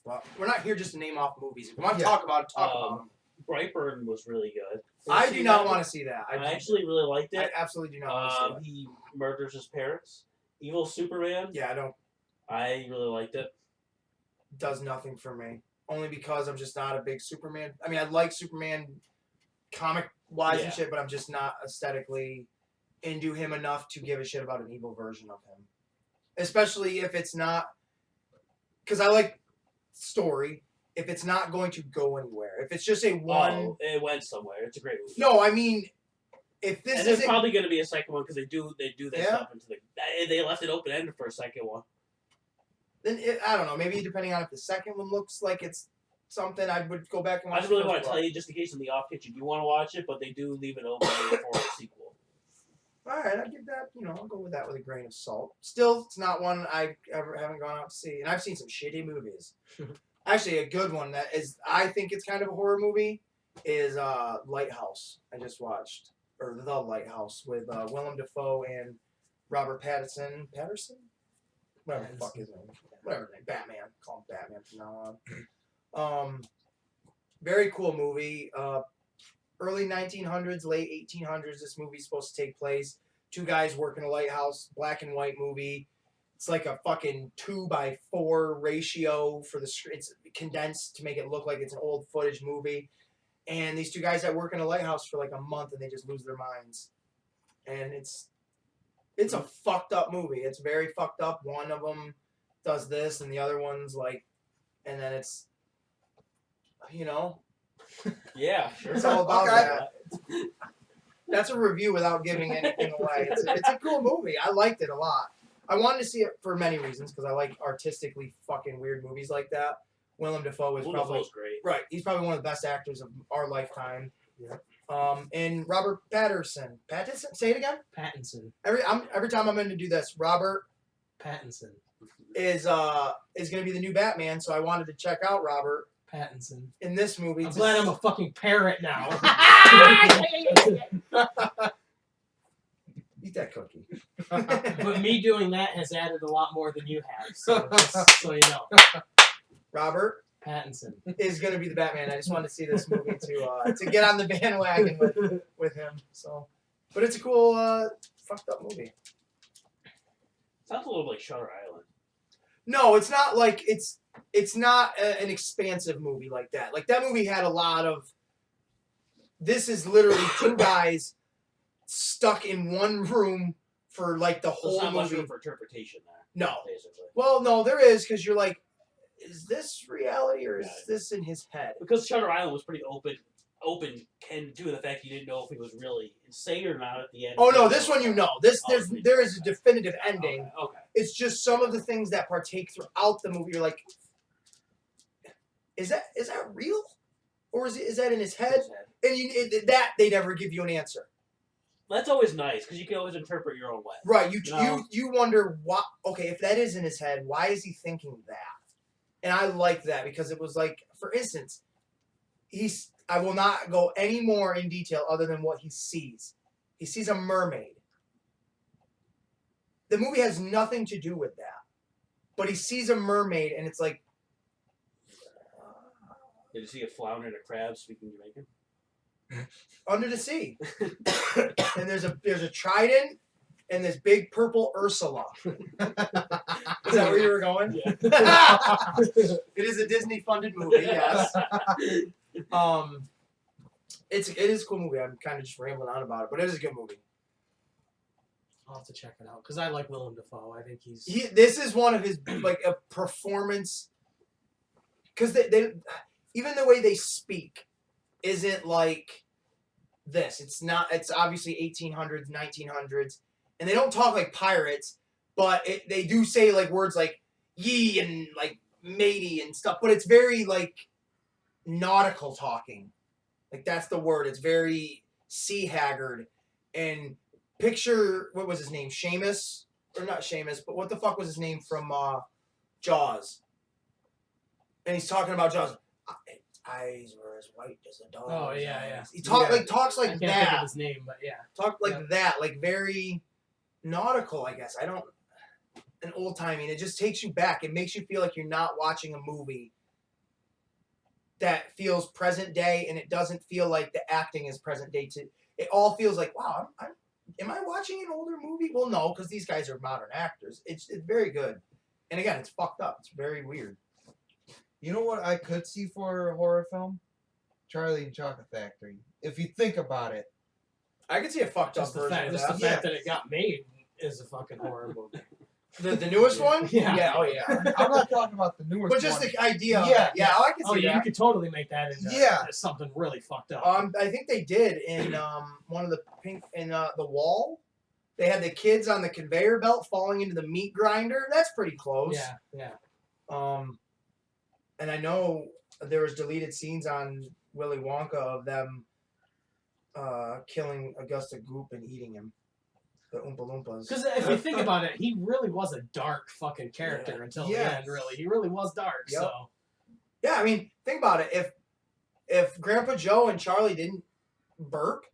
But we're not here just to name off movies. If we want to Yeah. talk about it, talk about them. Brightburn was really good. I do not want to see that. I actually really liked I it. absolutely do not want to see that. He murders his parents. Evil Superman. Yeah, I don't. I really liked it. Does nothing for me. Only because I'm just not a big Superman. I mean, I like Superman comic wise Yeah. and shit, but I'm just not aesthetically into him enough to give a shit about an evil version of him. Especially if it's not, because I like story. If it's not going to go anywhere, if it's just a one. Oh, it went somewhere. It's a great movie. No, I mean, if this And is there's probably going to be a second one because they do that Yeah. stuff into the. They left it open ended for a second one. then I don't know. Maybe depending on if the second one looks like it's something, I would go back and watch. I just really the want first to one. tell you, just in case in the off kitchen you want to watch it, but they do leave it open for a sequel. All right, I give that. I'll go with that with a grain of salt. Still, it's not one I haven't gone out to see, and I've seen some shitty movies. Actually, a good one that is, I think it's kind of a horror movie, is Lighthouse. I just watched, or The Lighthouse with Willem Dafoe and Robert Pattinson. Whatever the fuck his name. Whatever his name. Batman. Call him Batman from now on. Very cool movie. Early 1900s, late 1800s. This movie's supposed to take place. 2 guys work in a lighthouse. Black and white movie. It's like a fucking 2:4 ratio for the screen. It's condensed to make it look like it's an old footage movie. And these 2 guys that work in a lighthouse for like a month and they just lose their minds. And it's a fucked up movie. It's very fucked up. One of them does this and the other one's like, and then it's You know, Yeah, sure. it's all about Okay. that. That's a review without giving anything away. It's a cool movie. I liked it a lot. I wanted to see it for many reasons because I like artistically fucking weird movies like that. Willem Dafoe is Willem probably Dafoe's great. right. He's probably one of the best actors of our lifetime. Yeah. And Robert Pattinson. Pattinson. Say it again. Pattinson. Every time I'm going to do this, Robert Pattinson. is going to be the new Batman. So I wanted to check out Robert Pattinson. in this movie. I'm glad I'm a fucking parrot now. Eat that cookie. But me doing that has added a lot more than you have. So just so you know. Robert Pattinson. is going to be the Batman. I just wanted to see this movie to get on the bandwagon with him. So, but it's a cool fucked up movie. Sounds a little like Shutter Island. No, it's not like it's not an expansive movie like that. Like that movie had a lot of. This is literally two guys stuck in one room for like the There's whole not much movie. room for interpretation there. No. Basically. Well, no, there is because you're like, is this reality or is this in his head? Because Shutter Island was pretty open can due to the fact you didn't know if he was really insane or not at the end. Oh no, this one you know. Oh, There is a definitive ending. Okay. It's just some of the things that partake throughout the movie. You're like, is that real, or is that in his head? And that they never give you an answer. That's always nice because you can always interpret your own way. Right. No. You wonder what. Okay, if that is in his head, why is he thinking that? And I like that because it was like, for instance, I will not go any more in detail other than what he sees. He sees a mermaid. The movie has nothing to do with that, but he sees a mermaid, and it's like. Did you see a flounder and a crab speaking Jamaican? Under the sea, and there's a trident and this big purple Ursula. Is that where you were going? Yeah. It is a Disney funded movie, yes. It is a cool movie. I'm kind of just rambling on about it, but it is a good movie. I'll have to check it out because I like Willem Dafoe. I think he's. This is one of his like a performance because they even the way they speak isn't like this. It's not. It's obviously 1800s, 1900s, and they don't talk like pirates, but they do say like words like ye and like matey and stuff. But it's very like nautical talking. Like that's the word. It's very sea haggard. And picture what was his name? Seamus or not Seamus? But what the fuck was his name from Jaws? And he's talking about Jaws. Eyes were as white as a dog. Oh yeah. He talks I like can't think of that. his name, but yeah. Talk like that, like very nautical. I guess an old timey. And it just takes you back. It makes you feel like you're not watching a movie that feels present day, and it doesn't feel like the acting is present day. It all feels like, wow, am I watching an older movie? Well, no, because these guys are modern actors. It's very good, and again, it's fucked up. It's very weird. You know what I could see for a horror film? Charlie and Chocolate Factory. If you think about it. I could see a fucked up Just the version fact, of just that. the fact that it got made is a fucking horror movie. The newest one? Yeah. Oh yeah. I'm not talking about the newest But just one. the idea. Of Yeah. it. Yeah. I can Oh, see yeah, you that. could totally make that into Yeah. something really fucked up. I think they did in one of the the Wall. They had the kids on the conveyor belt falling into the meat grinder. That's pretty close. Yeah. And I know there was deleted scenes on Willy Wonka of them killing Augusta Goop and eating him. The Oompa Loompas. Because if you think about it, he really was a dark fucking character until the Yes. end. Really, he really was dark. Yep. So Yeah, I mean, think about it. If Grandpa Joe and Charlie didn't burp,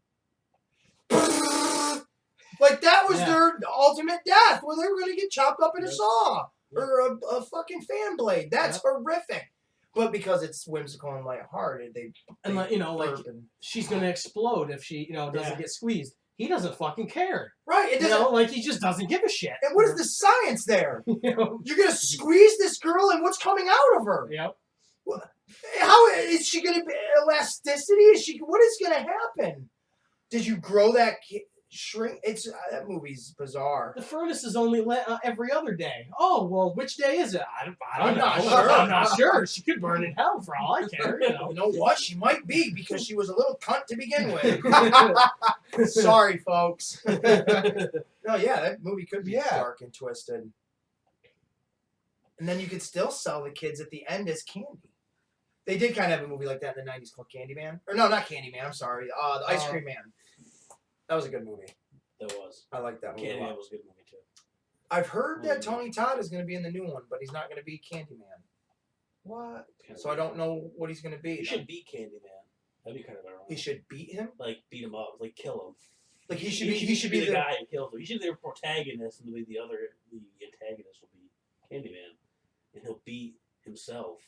like that was their ultimate death, where they were going to get chopped up in a saw or a fucking fan blade. That's horrific. But because it's whimsical and lighthearted, they like burp and, she's gonna explode if she doesn't get squeezed. He doesn't fucking care. right. It You doesn't. know, like he just doesn't give a shit. And what is the science there? You know? You're gonna squeeze this girl, and what's coming out of her? Yep. How is she gonna be elasticity? What is gonna happen? Did you grow that? shrink. It's that movie's bizarre. The furnace is only lit every other day. Oh, well, which day is it? I don't I'm know. not sure. I'm not sure. She could burn in hell for all I care. You know? You know what? She might be because she was a little cunt to begin with. Sorry, folks. No, yeah, that movie could be Yeah. dark and twisted. And then you could still sell the kids at the end as candy. They did kind of have a movie like that in the 90s called Candyman. Or no, not Candyman, I'm sorry. The Ice Cream Man. That was a good movie. That was. I like that movie a lot. Candyman was a good movie too. I've heard that Tony Todd is going to be in the new one, but he's not going to be Candyman. What? So I don't know what he's going to be. He should beat Candyman. That'd be kind of ironic. He should beat him? Like beat him up, like kill him. Like he should be be the guy who kills him. He should be the protagonist, and the antagonist will be Candyman, and he'll beat himself.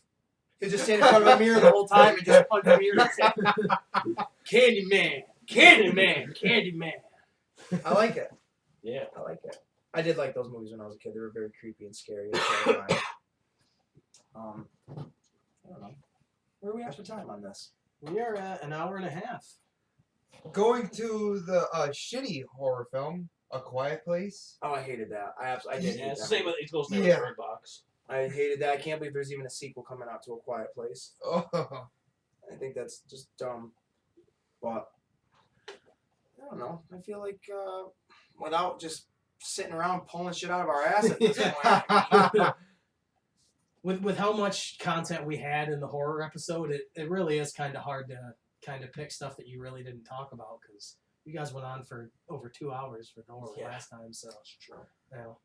He'll just stand in front of a mirror the whole time and just punch the mirror. Candyman, Candyman, Candyman. I like it. Yeah. I like it. I did like those movies when I was a kid. They were very creepy and scary. And terrifying. I don't know. Where are we at for time on this? We are at an hour and a half. Going to the shitty horror film, A Quiet Place. Oh, I hated that. I did. Yeah, hate it's that the same movie. with it goes there Yeah. with Bird Box. I hated that. I can't believe there's even a sequel coming out to A Quiet Place. Oh, I think that's just dumb. But I don't know. I feel like without just sitting around pulling shit out of our ass at this point. With how much content we had in the horror episode, it really is kind of hard to kind of pick stuff that you really didn't talk about because you guys went on for over 2 hours for the horror last time. So That's true. you know.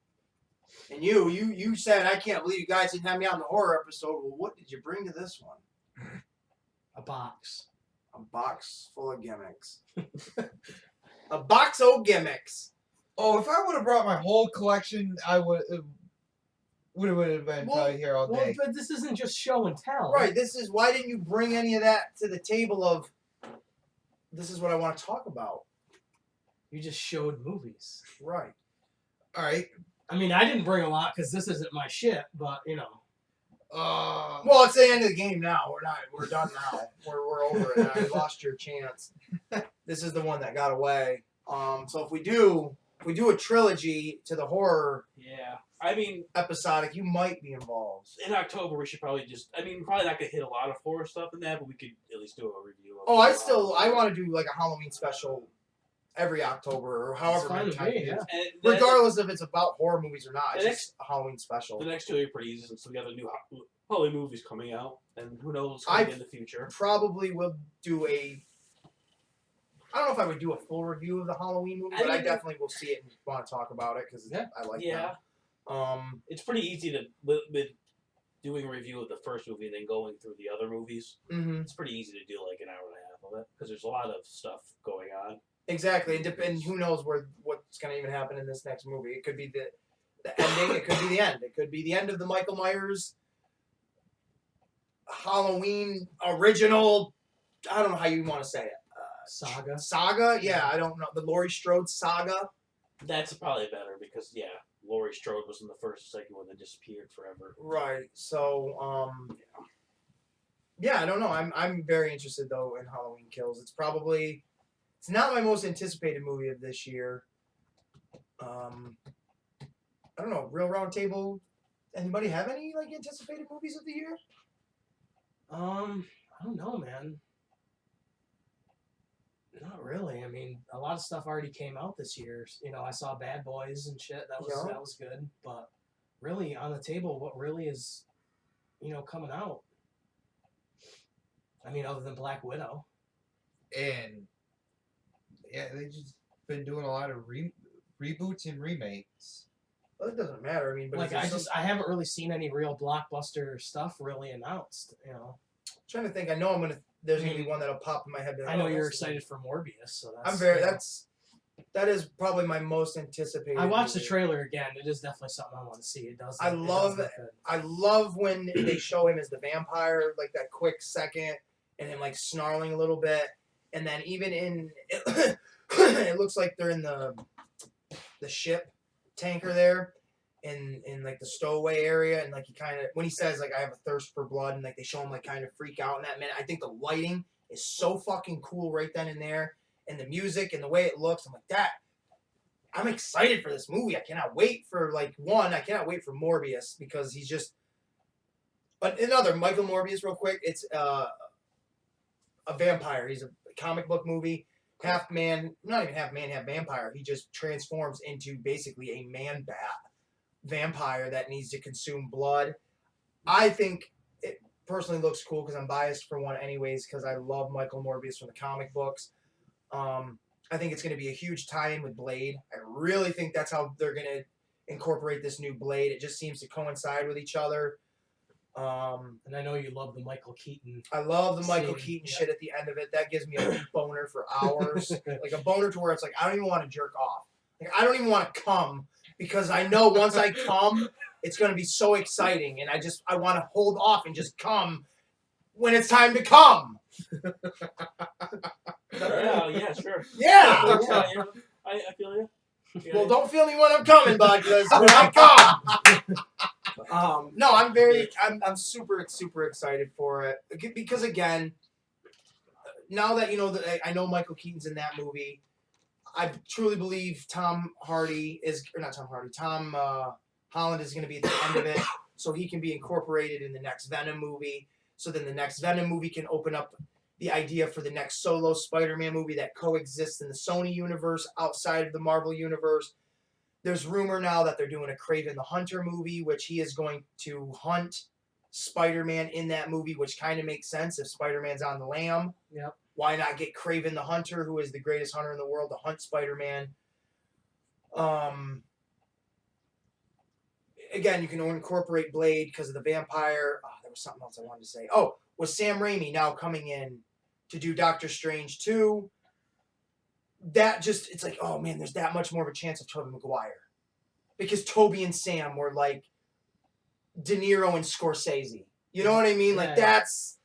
And you said, I can't believe you guys didn't have me on the horror episode. Well, what did you bring to this one? A box. A box full of gimmicks. A box of gimmicks. oh! If I would have brought my whole collection, I would have been probably here all Well, day. but this isn't just show and tell. Right, this is, why didn't you bring any of that to the table of, this is what I want to talk about. You just showed movies. Right. All right. I mean, I didn't bring a lot because this isn't my shit, but you know. Well, it's the end of the game now. We're done now. We're over it now. You lost your chance. This is the one that got away. So if we do a trilogy to the horror Yeah. I mean, episodic, you might be involved. in October we should probably probably not gonna hit a lot of horror stuff in that, but we could at least do a review of I want to do like a Halloween special every October or however fine many with times me, it yeah. is. And then Regardless if it's about horror movies or not, it's The just a Halloween special. the next two are pretty easy since we got the new Halloween movies coming out, and who knows what's I- coming in the future. Probably will do I don't know if I would do a full review of the Halloween movie, but I definitely will see it and want to talk about it because Yeah. I like Yeah. that. It's pretty easy to with doing a review of the first movie and then going through the other movies. Mm-hmm. It's pretty easy to do like an hour and a half of it because there's a lot of stuff going on. Exactly, and who knows what's going to even happen in this next movie. It could be the ending, it could be the end. It could be the end of the Michael Myers Halloween original, I don't know how you want to say it. Saga. Saga? Yeah, I don't know. The Laurie Strode saga? That's probably better because Laurie Strode was in the first and second one that disappeared forever. Right. So, yeah, I don't know. I'm very interested though in Halloween Kills. It's not my most anticipated movie of this year. I don't know. Real Round Table. Anybody have any like anticipated movies of the year? I don't know, man. Not really. I mean, a lot of stuff already came out this year. You know, I saw Bad Boys and shit. That was good. But really, on the table, what really is, coming out? I mean, other than Black Widow. And yeah, they just been doing a lot of reboots and remakes. Well, it doesn't matter. I mean, but Like, I haven't really seen any real blockbuster stuff really announced. You know, I'm trying to think. I know there's gonna be one that'll pop in my head. I know you're excited for Morbius, so that's. That is probably my most anticipated. I watched the movie. trailer again. It is definitely something I want to see. It does. I love it. I love when they show him as the vampire, like that quick second, and him like snarling a little bit, and then even in it looks like they're in the ship tanker there, in like the stowaway area, and like he kind of when he says like I have a thirst for blood, and like they show him like kind of freak out in that minute. I think the lighting is so fucking cool right then and there, and the music and the way it looks. I'm like I'm excited for this movie. I cannot wait for I cannot wait for Morbius because he's just. But another Michael Morbius, real quick. It's a vampire. He's a comic book movie. Half man, not even half man, half vampire. He just transforms into basically a man bat vampire that needs to consume blood. I think it personally looks cool because I'm biased for one anyways because I love Michael Morbius from the comic books. I think it's going to be a huge tie-in with Blade. I really think that's how they're going to incorporate this new Blade. It just seems to coincide with each other. And I know you love the Michael Keaton. I love the Michael Scene, Keaton yeah. shit at the end of it. That gives me a boner for hours. Like a boner to where it's like, I don't even want to jerk off. Like, I don't even want to come because I know once I come, it's going to be so exciting. And I want to hold off and just come when it's time to come. Yeah, sure. Yeah. Yeah. I feel you. Yeah. Well, don't feel me when I'm coming, bud, because when I come. No, I'm super excited for it because again, now that that I know Michael Keaton's in that movie, I truly believe Tom Holland is going to be at the end of it, so he can be incorporated in the next Venom movie. So then the next Venom movie can open up the idea for the next solo Spider-Man movie that coexists in the Sony universe outside of the Marvel universe. There's rumor now that they're doing a Kraven the Hunter movie, which he is going to hunt Spider-Man in that movie, which kind of makes sense if Spider-Man's on the lam. Yep. Why not get Kraven the Hunter, who is the greatest hunter in the world, to hunt Spider-Man? Again, you can incorporate Blade because of the vampire. Oh, there was something else I wanted to say. Oh, was Sam Raimi now coming in to do Doctor Strange 2? It's like, oh man, there's that much more of a chance of Tobey Maguire. Because Tobey and Sam were like De Niro and Scorsese. You know what I mean? Like that's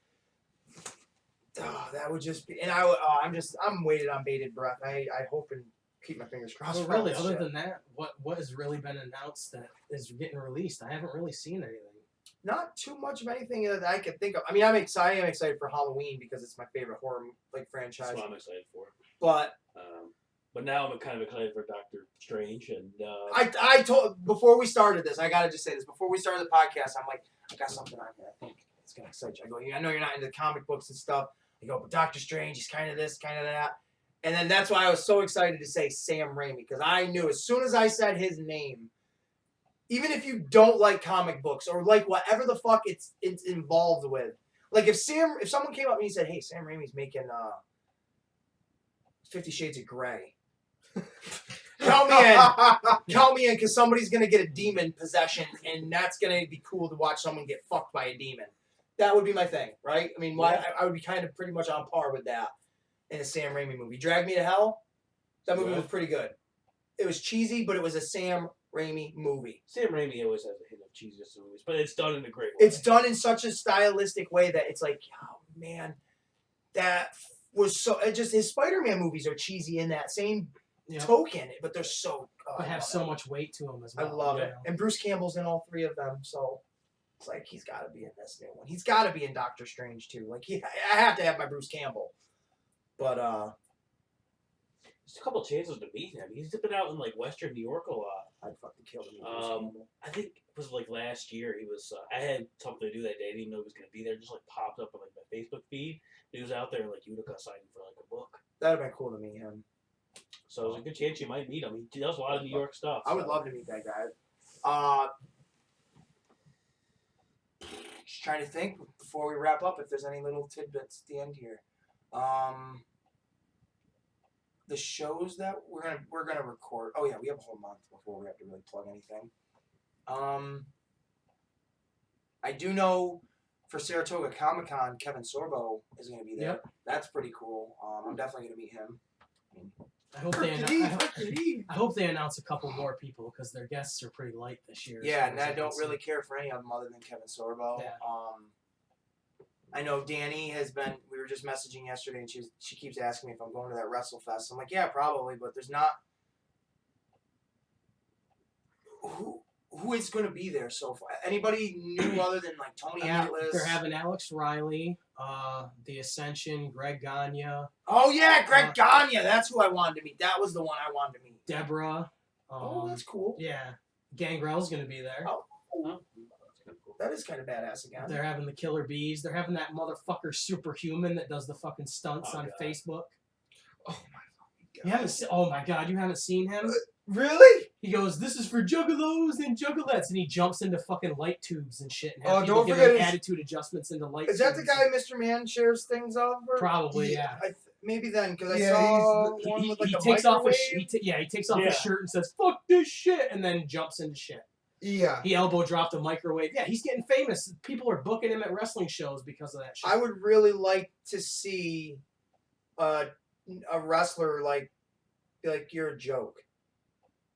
that would just be, and I'm waiting on bated breath. I hope and keep my fingers crossed. Well, for all really, this other shit. than that, what has really been announced that is getting released? I haven't really seen anything. Not too much of anything that I could think of. I mean, I'm excited. I'm excited for Halloween because it's my favorite horror franchise. That's what I'm excited for. But now I'm kind of excited for Doctor Strange and. I told before we started this. I gotta just say this before we started the podcast. I'm like, I got something on here. I think it's gonna excite you. I go, I know you're not into comic books and stuff. I go, but Doctor Strange, he's kind of this, kind of that. And then that's why I was so excited to say Sam Raimi because I knew as soon as I said his name, even if you don't like comic books or like whatever the fuck it's involved with, like if someone came up and he said, "Hey, Sam Raimi's making 50 Shades of Grey," count me in because somebody's gonna get a demon possession and that's gonna be cool to watch someone get fucked by a demon. That would be my thing, right? I mean, I would be kind of pretty much on par with that in a Sam Raimi movie. Drag Me to Hell, that movie was pretty good. It was cheesy, but it was a Sam Raimi movie. Sam Raimi always has a hint of cheesiness in movies, but it's done in a great way. It's done in such a stylistic way that it's like, oh man, that was so. His Spider-Man movies are cheesy in that same token, but they're so. But have so much weight to them as well. I love it, and Bruce Campbell's in all three of them, so it's like he's got to be in this new one. He's got to be in Doctor Strange too. Like I have to have my Bruce Campbell, but there's a couple chances to meet him. He's been out in like Western New York a lot. I'd fucking kill him. I think it was like last year. He was. I had something to do that day. I didn't even know he was gonna be there. Just like popped up on like my Facebook feed. He was out there in like Utica signing for like a book. That'd have been cool to meet him. So there's a good chance you might meet him. He does a lot of New York stuff. I would love to meet that guy. Just trying to think before we wrap up if there's any little tidbits at the end here. The shows that we're gonna record. Oh yeah, we have a whole month before we have to really plug anything. I do know for Saratoga Comic-Con, Kevin Sorbo is gonna be there. Yep. That's pretty cool. I'm definitely gonna meet him. I hope they announce a couple more people because their guests are pretty light this year. Yeah, and I don't really care for any of them other than Kevin Sorbo. Yeah. I know Danny has been. We were just messaging yesterday, and she keeps asking me if I'm going to that WrestleFest. I'm like, yeah, probably, but there's not. Who is going to be there so far? Anybody new other than like Tony Atlas? They're having Alex Riley, The Ascension, Greg Gagne. Oh yeah, Greg Gagne. That's who I wanted to meet. That was the one I wanted to meet. Deborah. Oh, that's cool. Yeah. Gangrel's gonna be there. Oh. Oh, that's kind of cool. That is kind of badass again. They're having the Killer Bees. They're having that motherfucker Superhuman that does the fucking stunts Oh, on God. Facebook. Oh my fucking You haven't oh my god, you haven't seen him? Really? He goes, "This is for juggalos and juggalettes," and he jumps into fucking light tubes and shit. And Oh, people don't give forget him his- attitude adjustments into light Is that tubes. the guy Mr. Man shares things of? Or? Probably, yeah. Maybe then, because I Yeah, saw he's- one with like he a takes off microwave. his he takes off his Yeah. shirt and says "fuck this shit" and then jumps into shit. Yeah. He elbow dropped a microwave. Yeah, he's getting famous. People are booking him at wrestling shows because of that shit. I would really like to see a wrestler be like, you're a joke.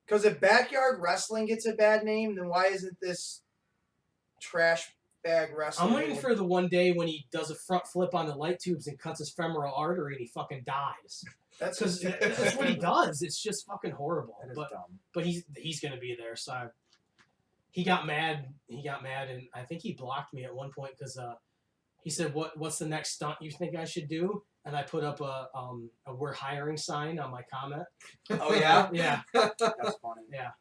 Because if backyard wrestling gets a bad name, then why isn't this trash bag wrestling? I'm waiting for the one day when he does a front flip on the light tubes and cuts his femoral artery and he fucking dies. That's Because just that's what he does. It's just fucking horrible. That is But dumb. he's gonna be there. So he got mad. He got mad, and I think he blocked me at one point because he said, "What's the next stunt you think I should do?" And I put up a "We're hiring" sign on my comment. Oh yeah, Yeah. that's funny. Yeah.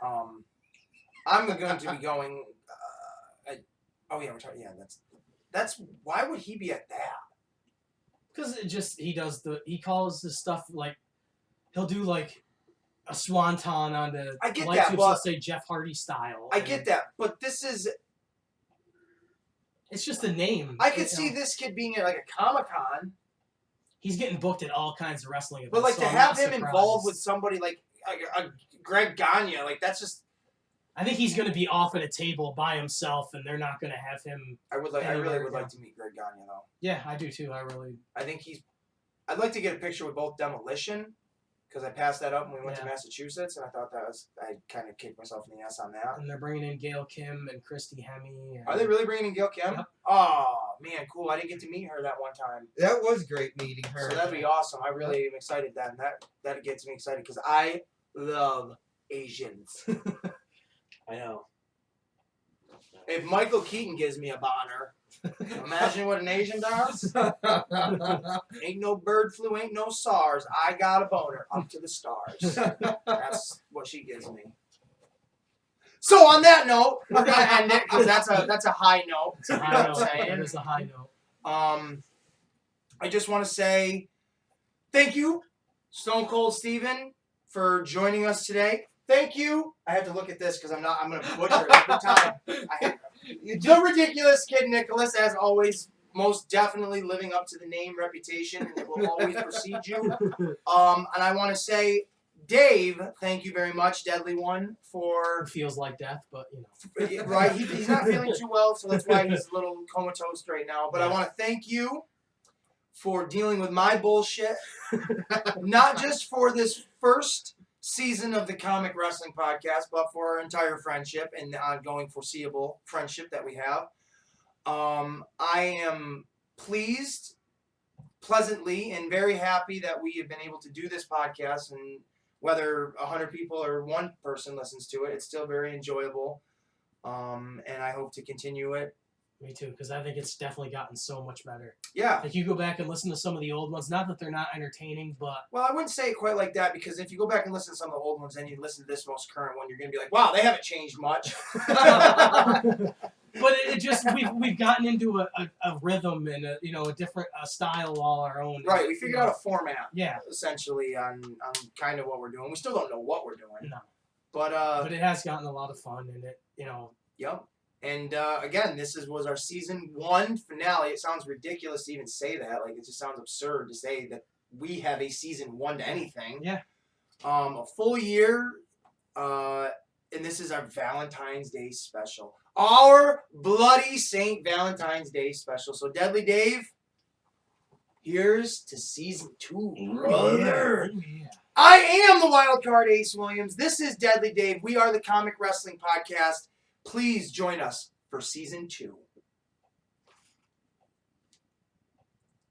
I'm going to be going. Oh yeah, we're talking. Yeah, that's. Why would he be at that? Because he calls the stuff like he'll do like a swanton on the I get light that, tubes, but- he'll say Jeff Hardy style. I and get that, but this is. It's just a name. I could you see know. this kid being at like a Comic-Con, He's getting booked at all kinds of wrestling events. but like so to I'm have not him involved with surprised. somebody like a Greg Gagne, like that's just. I think he's going to be off at a table by himself, and they're not going to have him. I really Anywhere, would yeah. like to meet Greg Gagne though. Yeah, I do too. I really. I think I'd like to get a picture with both Demolition, because I passed that up when we went to Yeah. Massachusetts, and I thought I kind of kicked myself in the ass on that. And they're bringing in Gail Kim and Christy Hemme. And Are they really bringing in Gail Kim? Yep. Oh man, cool! I didn't get to meet her that one time, That was great meeting her. so that'd be awesome. I really am excited then. That gets me excited because I love Asians. I know. If Michael Keaton gives me a boner, imagine what an Asian does. Ain't no bird flu, ain't no SARS. I got a boner up to the stars. That's what she gives me. So on that note, we're gonna end it because that's a high note. It's a You know high what I'm note. saying? That is a high note. I just want to say thank you, Stone Cold Steven, for joining us today. Thank you. I have to look at this because I'm going to butcher it every time. The Ridiculous Kid Nicholas, as always, most definitely living up to the name, reputation, and it will always precede you. And I want to say, Dave, thank you very much, Deadly One, for It feels like death, but you know. right. He's not feeling too well, so that's why he's a little comatose right now. But I Yeah. want to thank you for dealing with my bullshit, not just for this first season of the Comic Wrestling Podcast, but for our entire friendship and the ongoing foreseeable friendship that we have. I am pleasantly and very happy that we have been able to do this podcast, and whether 100 people or one person listens to it, it's still very enjoyable. And I hope to continue it. Me too, because I think it's definitely gotten so much better. Yeah. Like you go back and listen to some of the old ones, not that they're not entertaining, but Well, I wouldn't say it quite like that, because if you go back and listen to some of the old ones and you listen to this most current one, you're going to be like, wow, they haven't changed much. but it just we've gotten into a rhythm and a different style all our own. Right. We figured out a format, Yeah, essentially, on kind of what we're doing. We still don't know what we're doing. no, But, but it has gotten a lot of fun, and yep. And again, this was our season 1 finale. It sounds ridiculous to even say that. Like, it just sounds absurd to say that we have a season 1 to anything. Yeah. A full year, and this is our Valentine's Day special. Our bloody Saint Valentine's Day special. So, Deadly Dave, here's to season 2, brother. yeah. I am the wild card Ace Williams. This is Deadly Dave. We are the Comic Wrestling Podcast. Please join us for season 2.